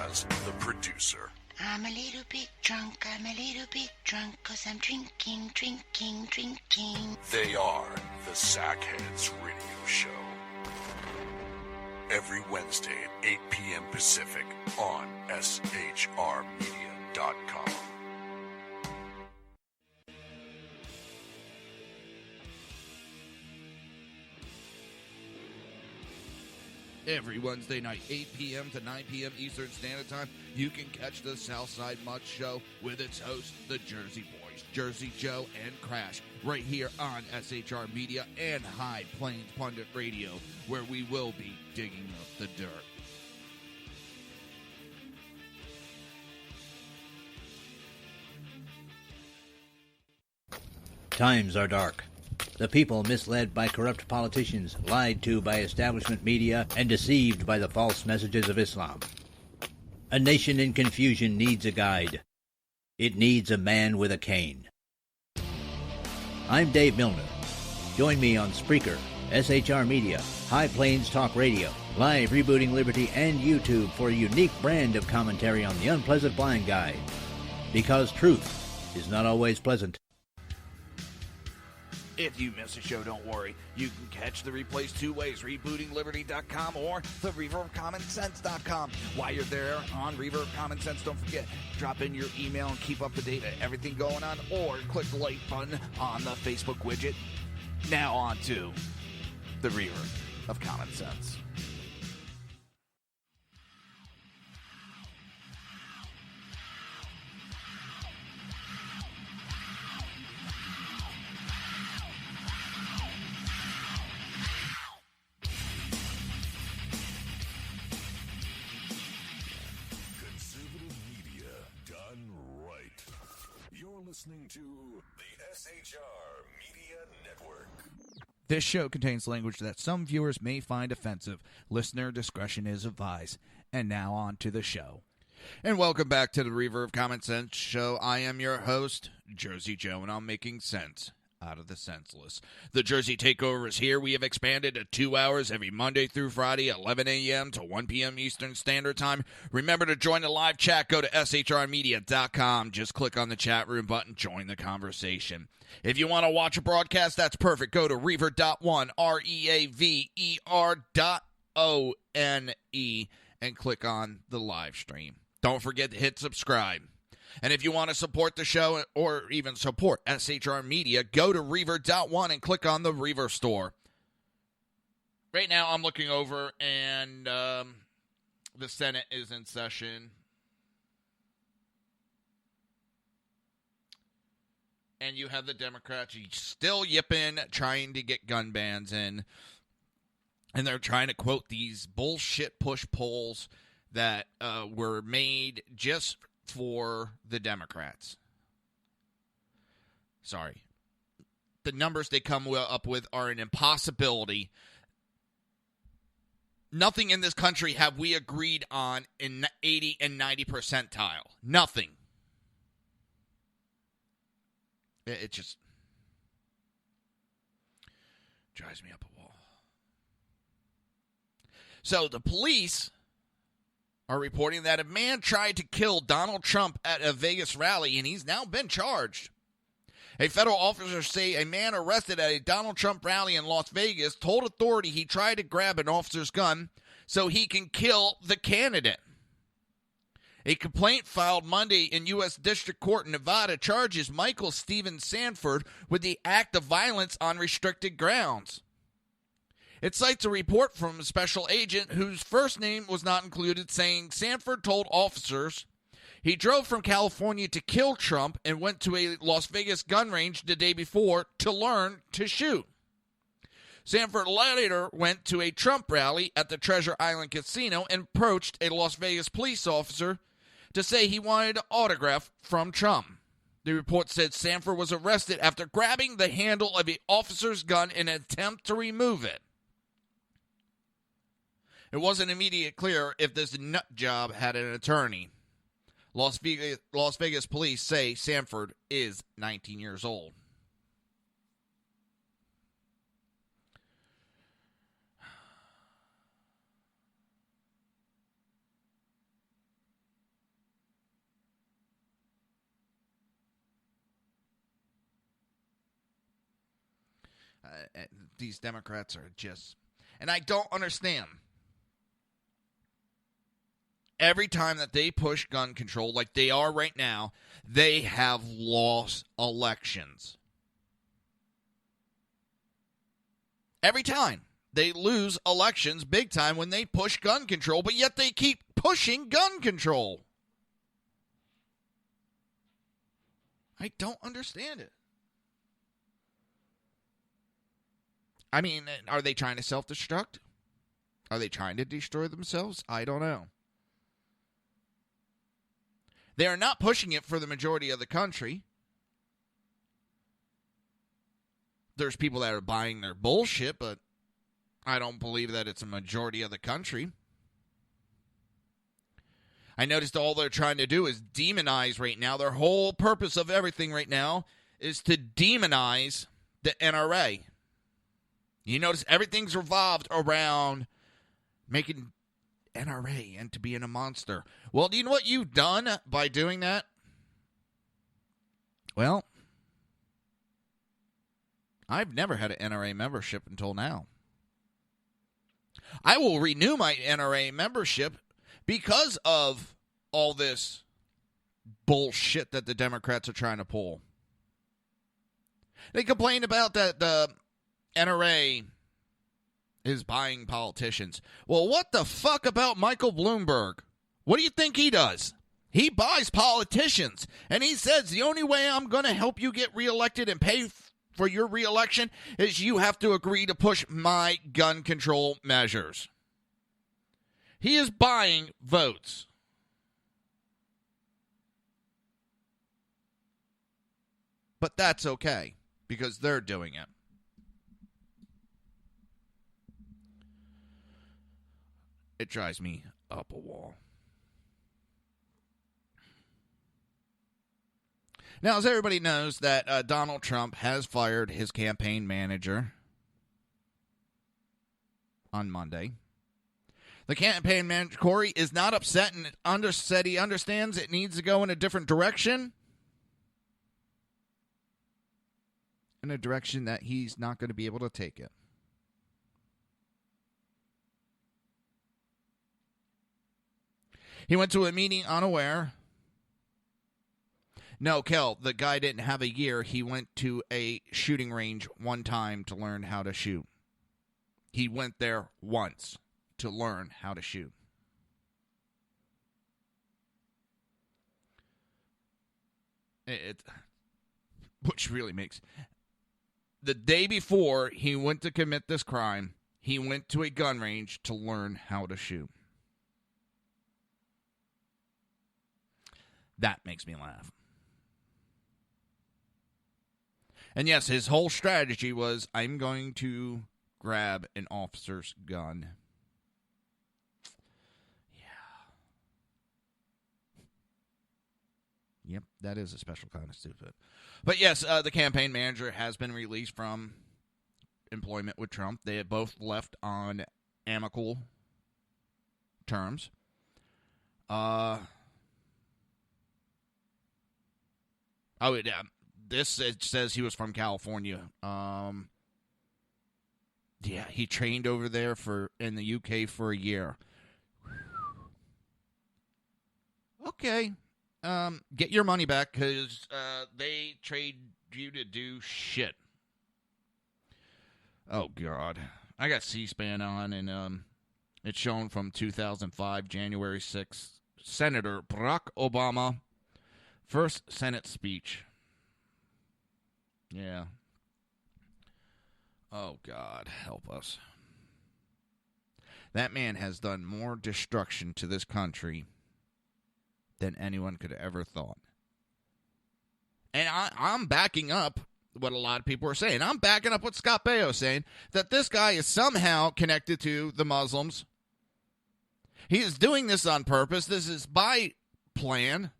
as the producer. I'm a little bit drunk, I'm a little bit drunk, 'cause I'm drinking, drinking, drinking. They are the Sackheads Radio Show. Every Wednesday at 8 p.m. Pacific on SHRmedia.com. Every Wednesday night, 8 p.m. to 9 p.m. Eastern Standard Time, you can catch the Southside Mutt Show with its hosts, the Jersey Boys, Jersey Joe and Crash, right here on SHR Media and High Plains Pundit Radio, where we will be digging up the dirt. Times are dark. The people misled by corrupt politicians, lied to by establishment media, and deceived by the false messages of Islam. A nation in confusion needs a guide. It needs a man with a cane. I'm Dave Milner. Join me on Spreaker, SHR Media, High Plains Talk Radio, Live Rebooting Liberty, and YouTube for a unique brand of commentary on the unpleasant blind guide. Because truth is not always pleasant. If you miss a show, don't worry. You can catch the replays two ways, rebootingliberty.com or the reverbcommonsense.com. While you're there on Reverb Common Sense, don't forget, drop in your email and keep up to date on everything going on, or click the like button on the Facebook widget. Now on to the Reverb of Common Sense. Listening to the SHR Media Network. This show contains language that some viewers may find offensive. Listener discretion is advised. And now on to the show. And welcome back to the Reverb Common Sense Show. I am your host, Jersey Joe, and I'm making sense out of the senseless. The Jersey Takeover is here. We have expanded to 2 hours every Monday through Friday, 11 a.m. to 1 p.m. Eastern Standard Time. Remember to join the live chat. Go to shrmedia.com. Just click on the chat room button. Join the conversation. If you want to watch a broadcast, that's perfect. Go to reaver.one, reaver.one, and click on the live stream. Don't forget to hit subscribe. And if you want to support the show or even support SHR Media, go to Reaver.one and click on the Reaver store. Right now I'm looking over and the Senate is in session. And you have the Democrats still yipping, trying to get gun bans in. And they're trying to quote these bullshit push polls that were made just for the Democrats. Sorry. The numbers they come up with are an impossibility. Nothing in this country have we agreed on in 80 and 90 percentile. Nothing. It just drives me up a wall. So the police are reporting that a man tried to kill Donald Trump at a Vegas rally, and he's now been charged. A federal officer say a man arrested at a Donald Trump rally in Las Vegas told authority he tried to grab an officer's gun so he can kill the candidate. A complaint filed Monday in U.S. District Court in Nevada charges Michael Steven Sanford with the act of violence on restricted grounds. It cites a report from a special agent whose first name was not included, saying Sanford told officers he drove from California to kill Trump and went to a Las Vegas gun range the day before to learn to shoot. Sanford later went to a Trump rally at the Treasure Island Casino and approached a Las Vegas police officer to say he wanted an autograph from Trump. The report said Sanford was arrested after grabbing the handle of the officer's gun in an attempt to remove it. It wasn't immediately clear if this nut job had an attorney. Las Vegas police say Sanford is 19 years old. These Democrats are just... And I don't understand. Every time that they push gun control, like they are right now, they have lost elections. Every time. they lose elections big time when they push gun control, but yet they keep pushing gun control. I don't understand it. I mean, are they trying to self-destruct? Are they trying to destroy themselves? I don't know. They are not pushing it for the majority of the country. There's people that are buying their bullshit, but I don't believe that it's a majority of the country. I noticed all they're trying to do is demonize right now. Their whole purpose of everything right now is to demonize the NRA. You notice everything's revolved around making NRA into being a monster. Well, do you know what you've done by doing that? Well, I've never had an NRA membership until now. I will renew my NRA membership because of all this bullshit that the Democrats are trying to pull. They complain about that the NRA is buying politicians. Well, what the fuck about Michael Bloomberg? What do you think he does? He buys politicians, and he says the only way I'm going to help you get reelected and pay for your reelection is you have to agree to push my gun control measures. He is buying votes. But that's okay, because they're doing it. It drives me up a wall. Now, as everybody knows, that Donald Trump has fired his campaign manager on Monday. The campaign manager, Corey, is not upset and said he understands it needs to go in a different direction. In a direction that he's not going to be able to take it. He went to a meeting unaware. No, Kel, the guy didn't have a year. He went to a shooting range one time to learn how to shoot. He went there once to learn how to shoot. Which really makes... The day before he went to commit this crime, he went to a gun range to learn how to shoot. That makes me laugh. And yes, his whole strategy was, I'm going to grab an officer's gun. Yeah. Yep, that is a special kind of stupid. But yes, the campaign manager has been released from employment with Trump. They have both left on amicable terms. This it says he was from California. Yeah, he trained over there in the UK for a year. Okay. Get your money back because they trade you to do shit. Oh, God. I got C-SPAN on, and it's shown from 2005, January 6th. Senator Barack Obama, first Senate speech. Yeah. Oh, God, help us. That man has done more destruction to this country than anyone could ever thought. And I'm backing up what a lot of people are saying. I'm backing up what Scott Baio is saying, that this guy is somehow connected to the Muslims. He is doing this on purpose. This is by plan.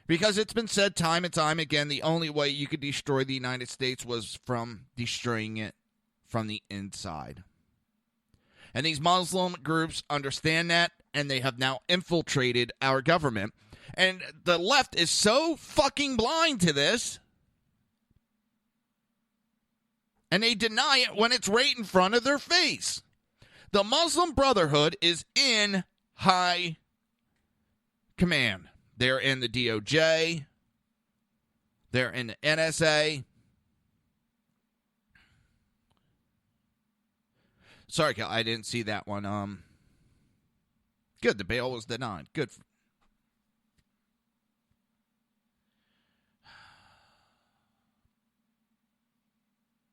Because it's been said time and time again, the only way you could destroy the United States was from destroying it from the inside. And these Muslim groups understand that, and they have now infiltrated our government. And the left is so fucking blind to this, and they deny it when it's right in front of their face. The Muslim Brotherhood is in high command. They're in the DOJ. They're in the NSA. Sorry, Cal, I didn't see that one. Good, the bail was denied. Good.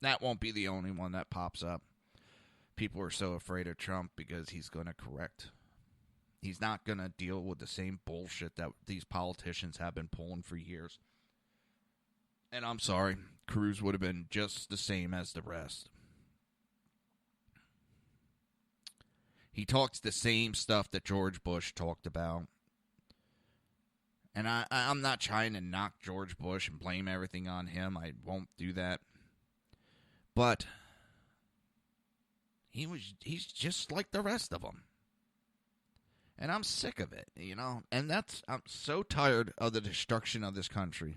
That won't be the only one that pops up. People are so afraid of Trump because he's going to correct. He's not going to deal with the same bullshit that these politicians have been pulling for years. And I'm sorry, Cruz would have been just the same as the rest. He talks the same stuff that George Bush talked about. And I'm not trying to knock George Bush and blame everything on him. I won't do that. But he's just like the rest of them. And I'm sick of it, you know. And I'm so tired of the destruction of this country.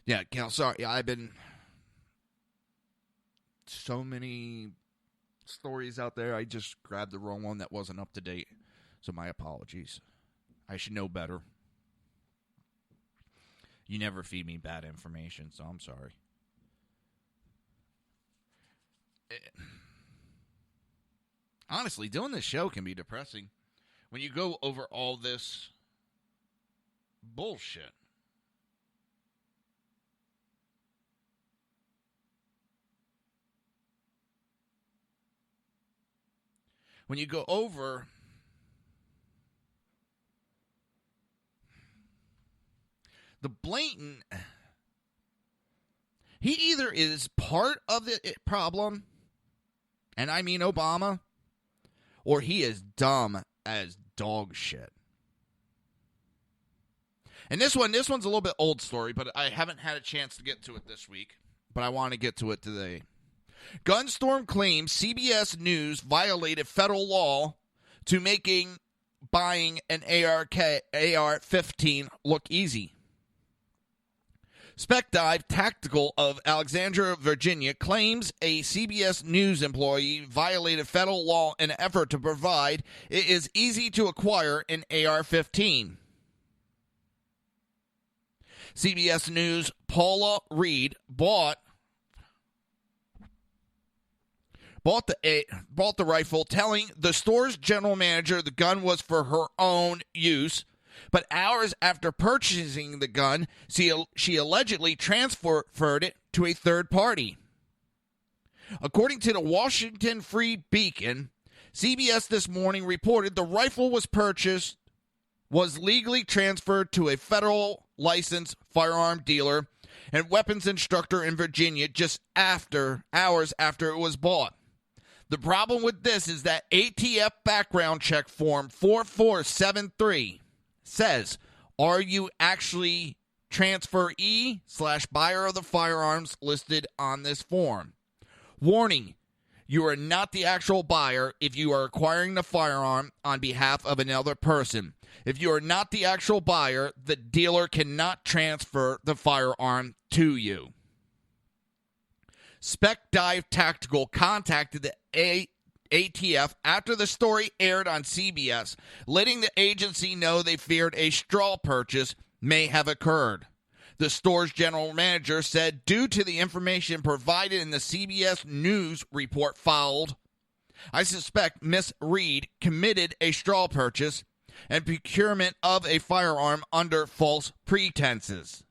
Yeah, Cal, sorry. I've been so many stories out there. I just grabbed the wrong one that wasn't up to date. So my apologies. I should know better. You never feed me bad information, so I'm sorry. Honestly, doing this show can be depressing when you go over all this bullshit. When you go over the blatant, he either is part of the problem, and I mean Obama, or he is dumb as dog shit. And this one's a little bit old story, but I haven't had a chance to get to it this week, but I want to get to it today. Gunstorm claims CBS News violated federal law to making buying an AR-15 look easy. Spec Dive Tactical of Alexandria, Virginia, claims a CBS News employee violated federal law in an effort to provide it is easy to acquire an AR-15. CBS News' Paula Reed bought the rifle, telling the store's general manager the gun was for her own use. But hours after purchasing the gun, she allegedly transferred it to a third party. According to the Washington Free Beacon, CBS this morning reported the rifle was legally transferred to a federal licensed firearm dealer and weapons instructor in Virginia just hours after it was bought. The problem with this is that ATF background check form 4473 says, are you actually transferee/buyer of the firearms listed on this form? Warning, you are not the actual buyer if you are acquiring the firearm on behalf of another person. If you are not the actual buyer, the dealer cannot transfer the firearm to you. Spec Dive Tactical contacted the ATF after the story aired on CBS, letting the agency know they feared a straw purchase may have occurred. The store's general manager said due to the information provided in the CBS News report filed, I suspect Miss Reed committed a straw purchase and procurement of a firearm under false pretenses.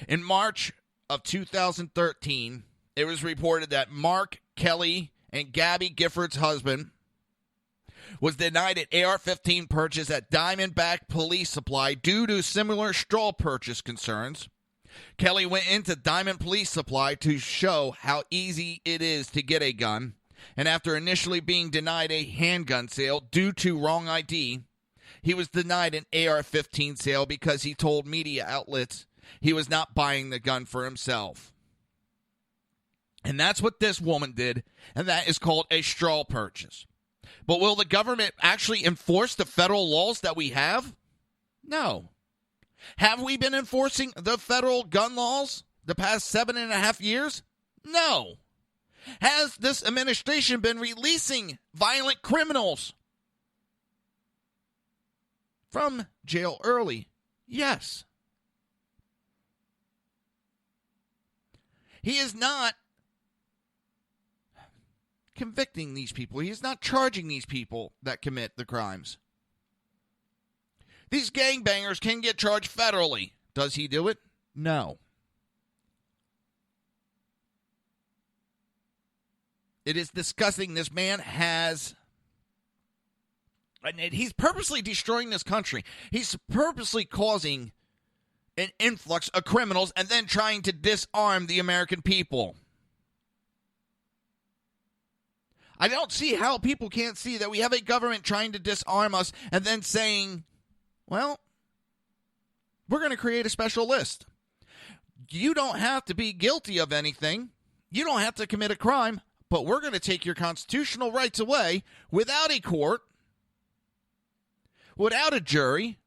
In March of 2013, it was reported that Mark Kelly and Gabby Gifford's husband was denied an AR-15 purchase at Diamondback Police Supply due to similar straw purchase concerns. Kelly went into Diamond Police Supply to show how easy it is to get a gun, and after initially being denied a handgun sale due to wrong ID, he was denied an AR-15 sale because he told media outlets he was not buying the gun for himself. And that's what this woman did, and that is called a straw purchase. But will the government actually enforce the federal laws that we have? No. Have we been enforcing the federal gun laws the past 7.5 years? No. Has this administration been releasing violent criminals from jail early? Yes. He is not convicting these people. He is not charging these people that commit the crimes. These gangbangers can get charged federally. Does he do it? No. It is disgusting. This man has... And he's purposely destroying this country. He's purposely causing an influx of criminals and then trying to disarm the American people. I don't see how people can't see that we have a government trying to disarm us and then saying, well, we're going to create a special list. You don't have to be guilty of anything. You don't have to commit a crime, but we're going to take your constitutional rights away without a court, without a jury,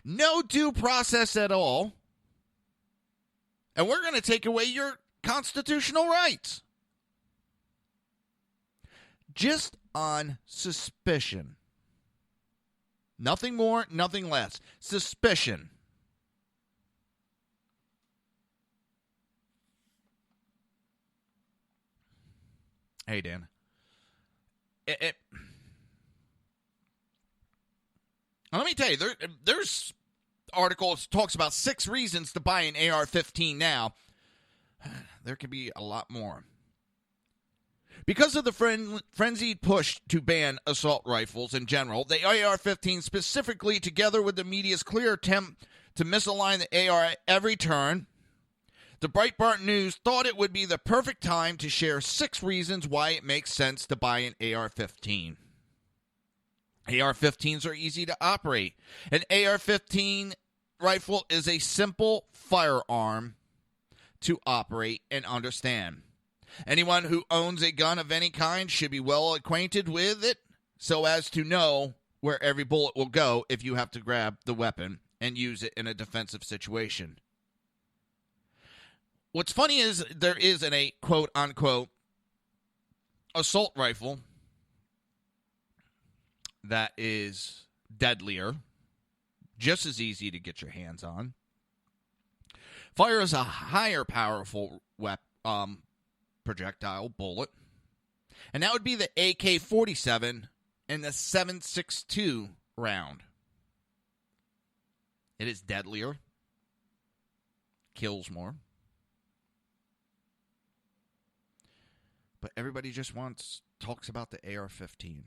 no due process at all, and we're going to take away your constitutional rights. Just on suspicion. Nothing more, nothing less. Suspicion. Hey, Dan. Let me tell you, there's articles talks about 6 reasons to buy an AR-15 now. There could be a lot more. Because of the frenzied push to ban assault rifles in general, the AR-15 specifically, together with the media's clear attempt to misalign the AR at every turn, the Breitbart News thought it would be the perfect time to share 6 reasons why it makes sense to buy an AR-15. AR-15s are easy to operate. An AR-15 rifle is a simple firearm to operate and understand. Anyone who owns a gun of any kind should be well acquainted with it so as to know where every bullet will go if you have to grab the weapon and use it in a defensive situation. What's funny is there is a quote-unquote assault rifle that is deadlier, just as easy to get your hands on, fires a higher powerful projectile bullet, and that would be the AK-47 and the 7.62 round. It is deadlier, kills more, but everybody just talks about the AR-15.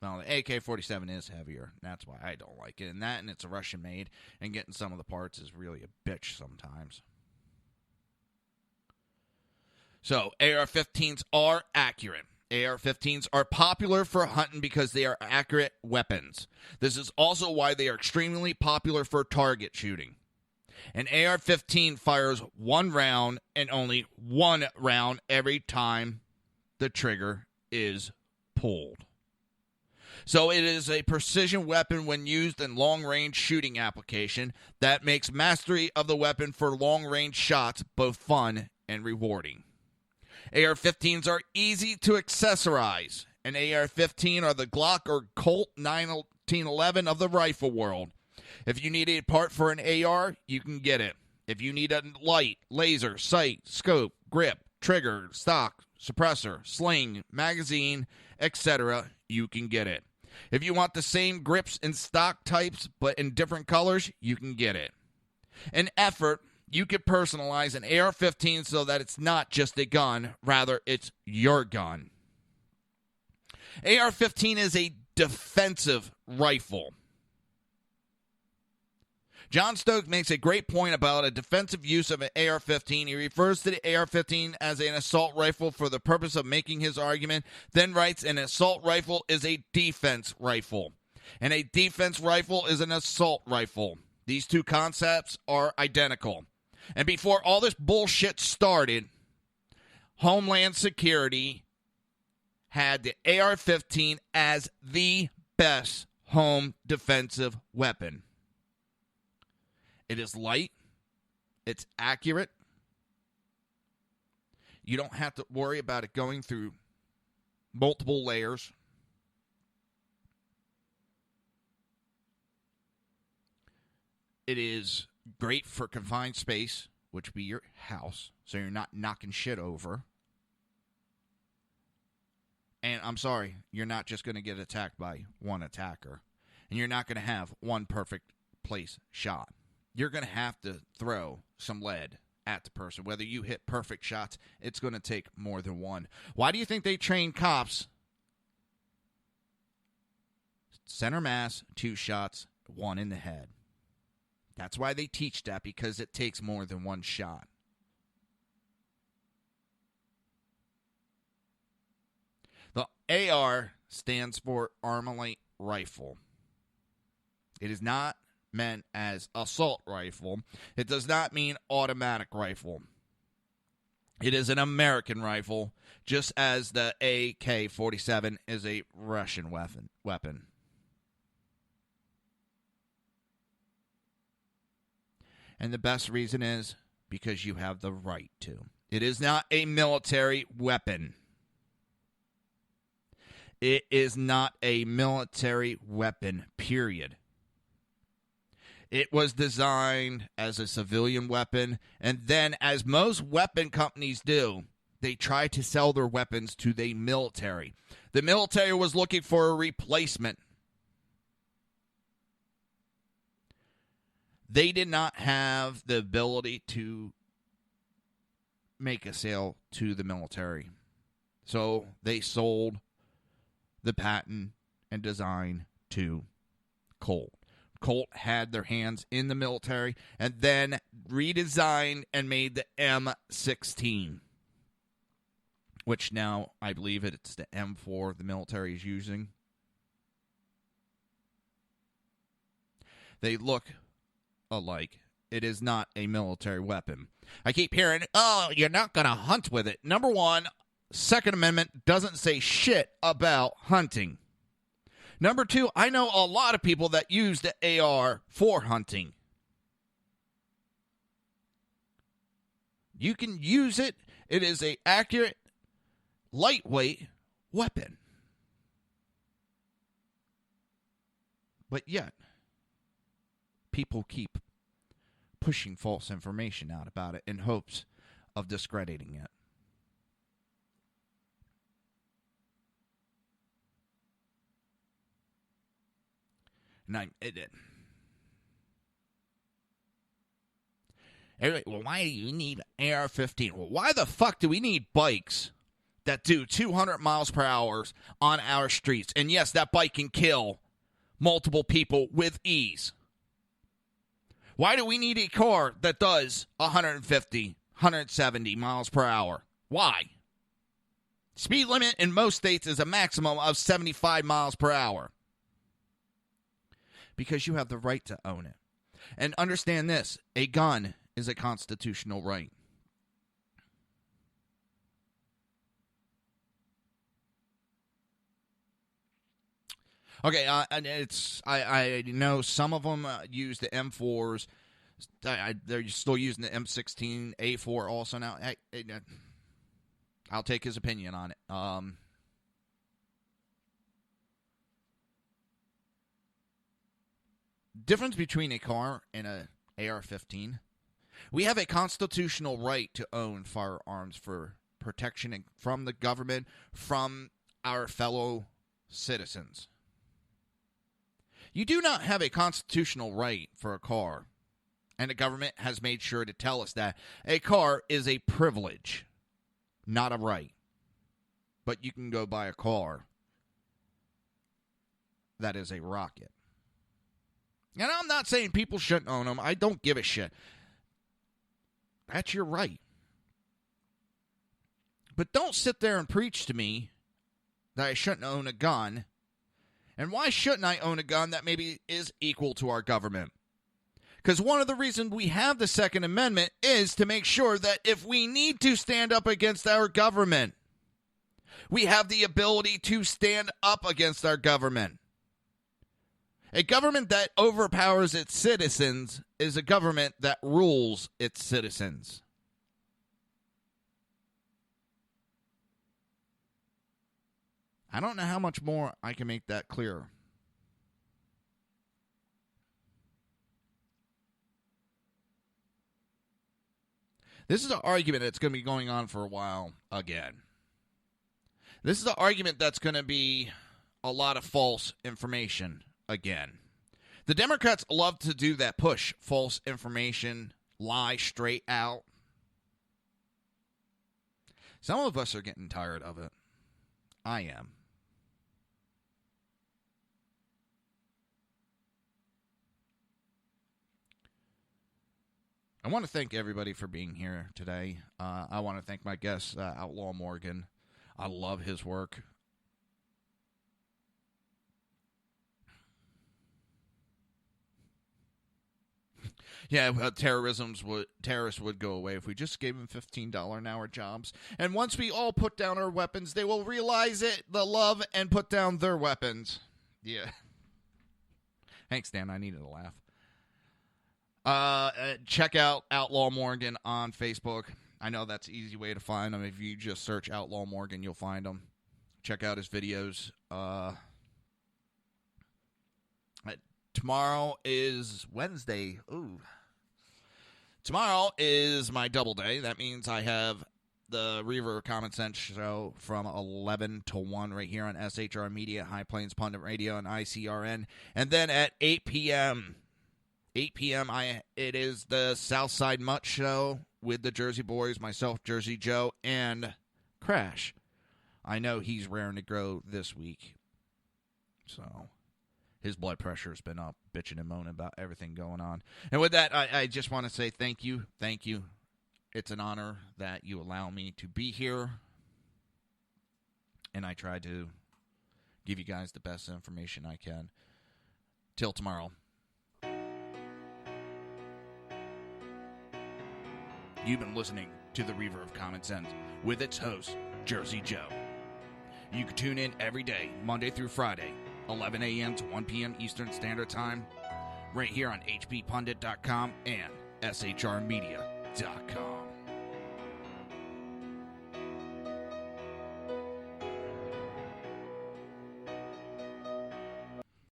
Well, the AK-47 is heavier. That's why I don't like it. And it's a Russian-made, and getting some of the parts is really a bitch sometimes. So, AR-15s are accurate. AR-15s are popular for hunting because they are accurate weapons. This is also why they are extremely popular for target shooting. An AR-15 fires 1 round and only 1 round every time the trigger is pulled. So it is a precision weapon when used in long-range shooting application that makes mastery of the weapon for long-range shots both fun and rewarding. AR-15s are easy to accessorize. An AR-15 are the Glock or Colt 1911 of the rifle world. If you need a part for an AR, you can get it. If you need a light, laser, sight, scope, grip, trigger, stock, suppressor, sling, magazine, etc., you can get it. If you want the same grips and stock types but in different colors, you can get it. An effort, you could personalize an AR-15 so that it's not just a gun, rather it's your gun. AR-15 is a defensive rifle. John Stokes makes a great point about a defensive use of an AR-15. He refers to the AR-15 as an assault rifle for the purpose of making his argument, then writes an assault rifle is a defense rifle, and a defense rifle is an assault rifle. These two concepts are identical. And before all this bullshit started, Homeland Security had the AR-15 as the best home defensive weapon. It is light, it's accurate, You don't have to worry about it going through multiple layers. It is great for confined space, which would be your house, so you're not knocking shit over. And I'm sorry, you're not just going to get attacked by one attacker. And you're not going to have one perfect place shot. You're going to have to throw some lead at the person. Whether you hit perfect shots, it's going to take more than one. Why do you think they train cops? Center mass, 2 shots, 1 in the head. That's why they teach that, because it takes more than 1 shot. The AR stands for Armalite Rifle. It is not meant as assault rifle. It does not mean automatic rifle. It is an American rifle, just as the AK-47 is a Russian weapon. And the best reason is because you have the right to. It is not a military weapon. It is not a military weapon, period. It was designed as a civilian weapon, and then, as most weapon companies do, they try to sell their weapons to the military. The military was looking for a replacement. They did not have the ability to make a sale to the military. So they sold the patent and design to Colt. Colt had their hands in the military and then redesigned and made the M16, which now I believe it's the M4 the military is using. They look alike. It is not a military weapon. I keep hearing, oh, you're not going to hunt with it. Number one, Second Amendment doesn't say shit about hunting. Number two, I know a lot of people that use the AR for hunting. You can use it. It is an accurate, lightweight weapon. But yet, people keep pushing false information out about it in hopes of discrediting it. Anyway, well, why do you need AR-15? Well, why the fuck do we need bikes that do 200 miles per hour on our streets? And yes, that bike can kill multiple people with ease. Why do we need a car that does 150, 170 miles per hour? Why? Speed limit in most states is a maximum of 75 miles per hour. Because you have the right to own it. And understand this, a gun is a constitutional right. Okay, and I know some of them use the M4s. They're still using the M16, A4 also now. I'll take his opinion on it. Difference between a car and an AR-15. We have a constitutional right to own firearms for protection from the government, from our fellow citizens. You do not have a constitutional right for a car, and the government has made sure to tell us that a car is a privilege, not a right. But you can go buy a car that is a rocket. And I'm not saying people shouldn't own them. I don't give a shit. That's your right. But don't sit there and preach to me that I shouldn't own a gun. And why shouldn't I own a gun that maybe is equal to our government? Because one of the reasons we have the Second Amendment is to make sure that if we need to stand up against our government, we have the ability to stand up against our government. A government that overpowers its citizens is a government that rules its citizens. I don't know how much more I can make that clear. This is an argument that's going to be going on for a while again. This is an argument that's going to be a lot of false information again. The Democrats love to do that, push false information, lie straight out. Some of us are getting tired of it. I am. I want to thank everybody for being here today. I want to thank my guest, Outlaw Morgan. I love his work. Yeah, terrorists would go away if we just gave them $15 an hour jobs. And once we all put down our weapons, they will realize it, the love, and put down their weapons. Yeah. Thanks, Dan. I needed a laugh. Check out Outlaw Morgan on Facebook. I know that's an easy way to find him. If you just search Outlaw Morgan, you'll find him. Check out his videos. Tomorrow is Wednesday. Ooh. Tomorrow is my double day. That means I have the Reverb Common Sense show from 11 to 1 right here on SHR Media, High Plains Pundit Radio, and ICRN. And then at 8 p.m., it is the Southside Mutt Show with the Jersey Boys, myself, Jersey Joe, and Crash. I know he's raring to go this week. So his blood pressure has been up, bitching and moaning about everything going on. And with that, I just want to say thank you. Thank you. It's an honor that you allow me to be here. And I try to give you guys the best information I can. Till tomorrow. You've been listening to the Reverb of Common Sense with its host, Jersey Joe. You can tune in every day, Monday through Friday, 11 a.m. to 1 p.m. Eastern Standard Time, right here on hppundit.com and shrmedia.com.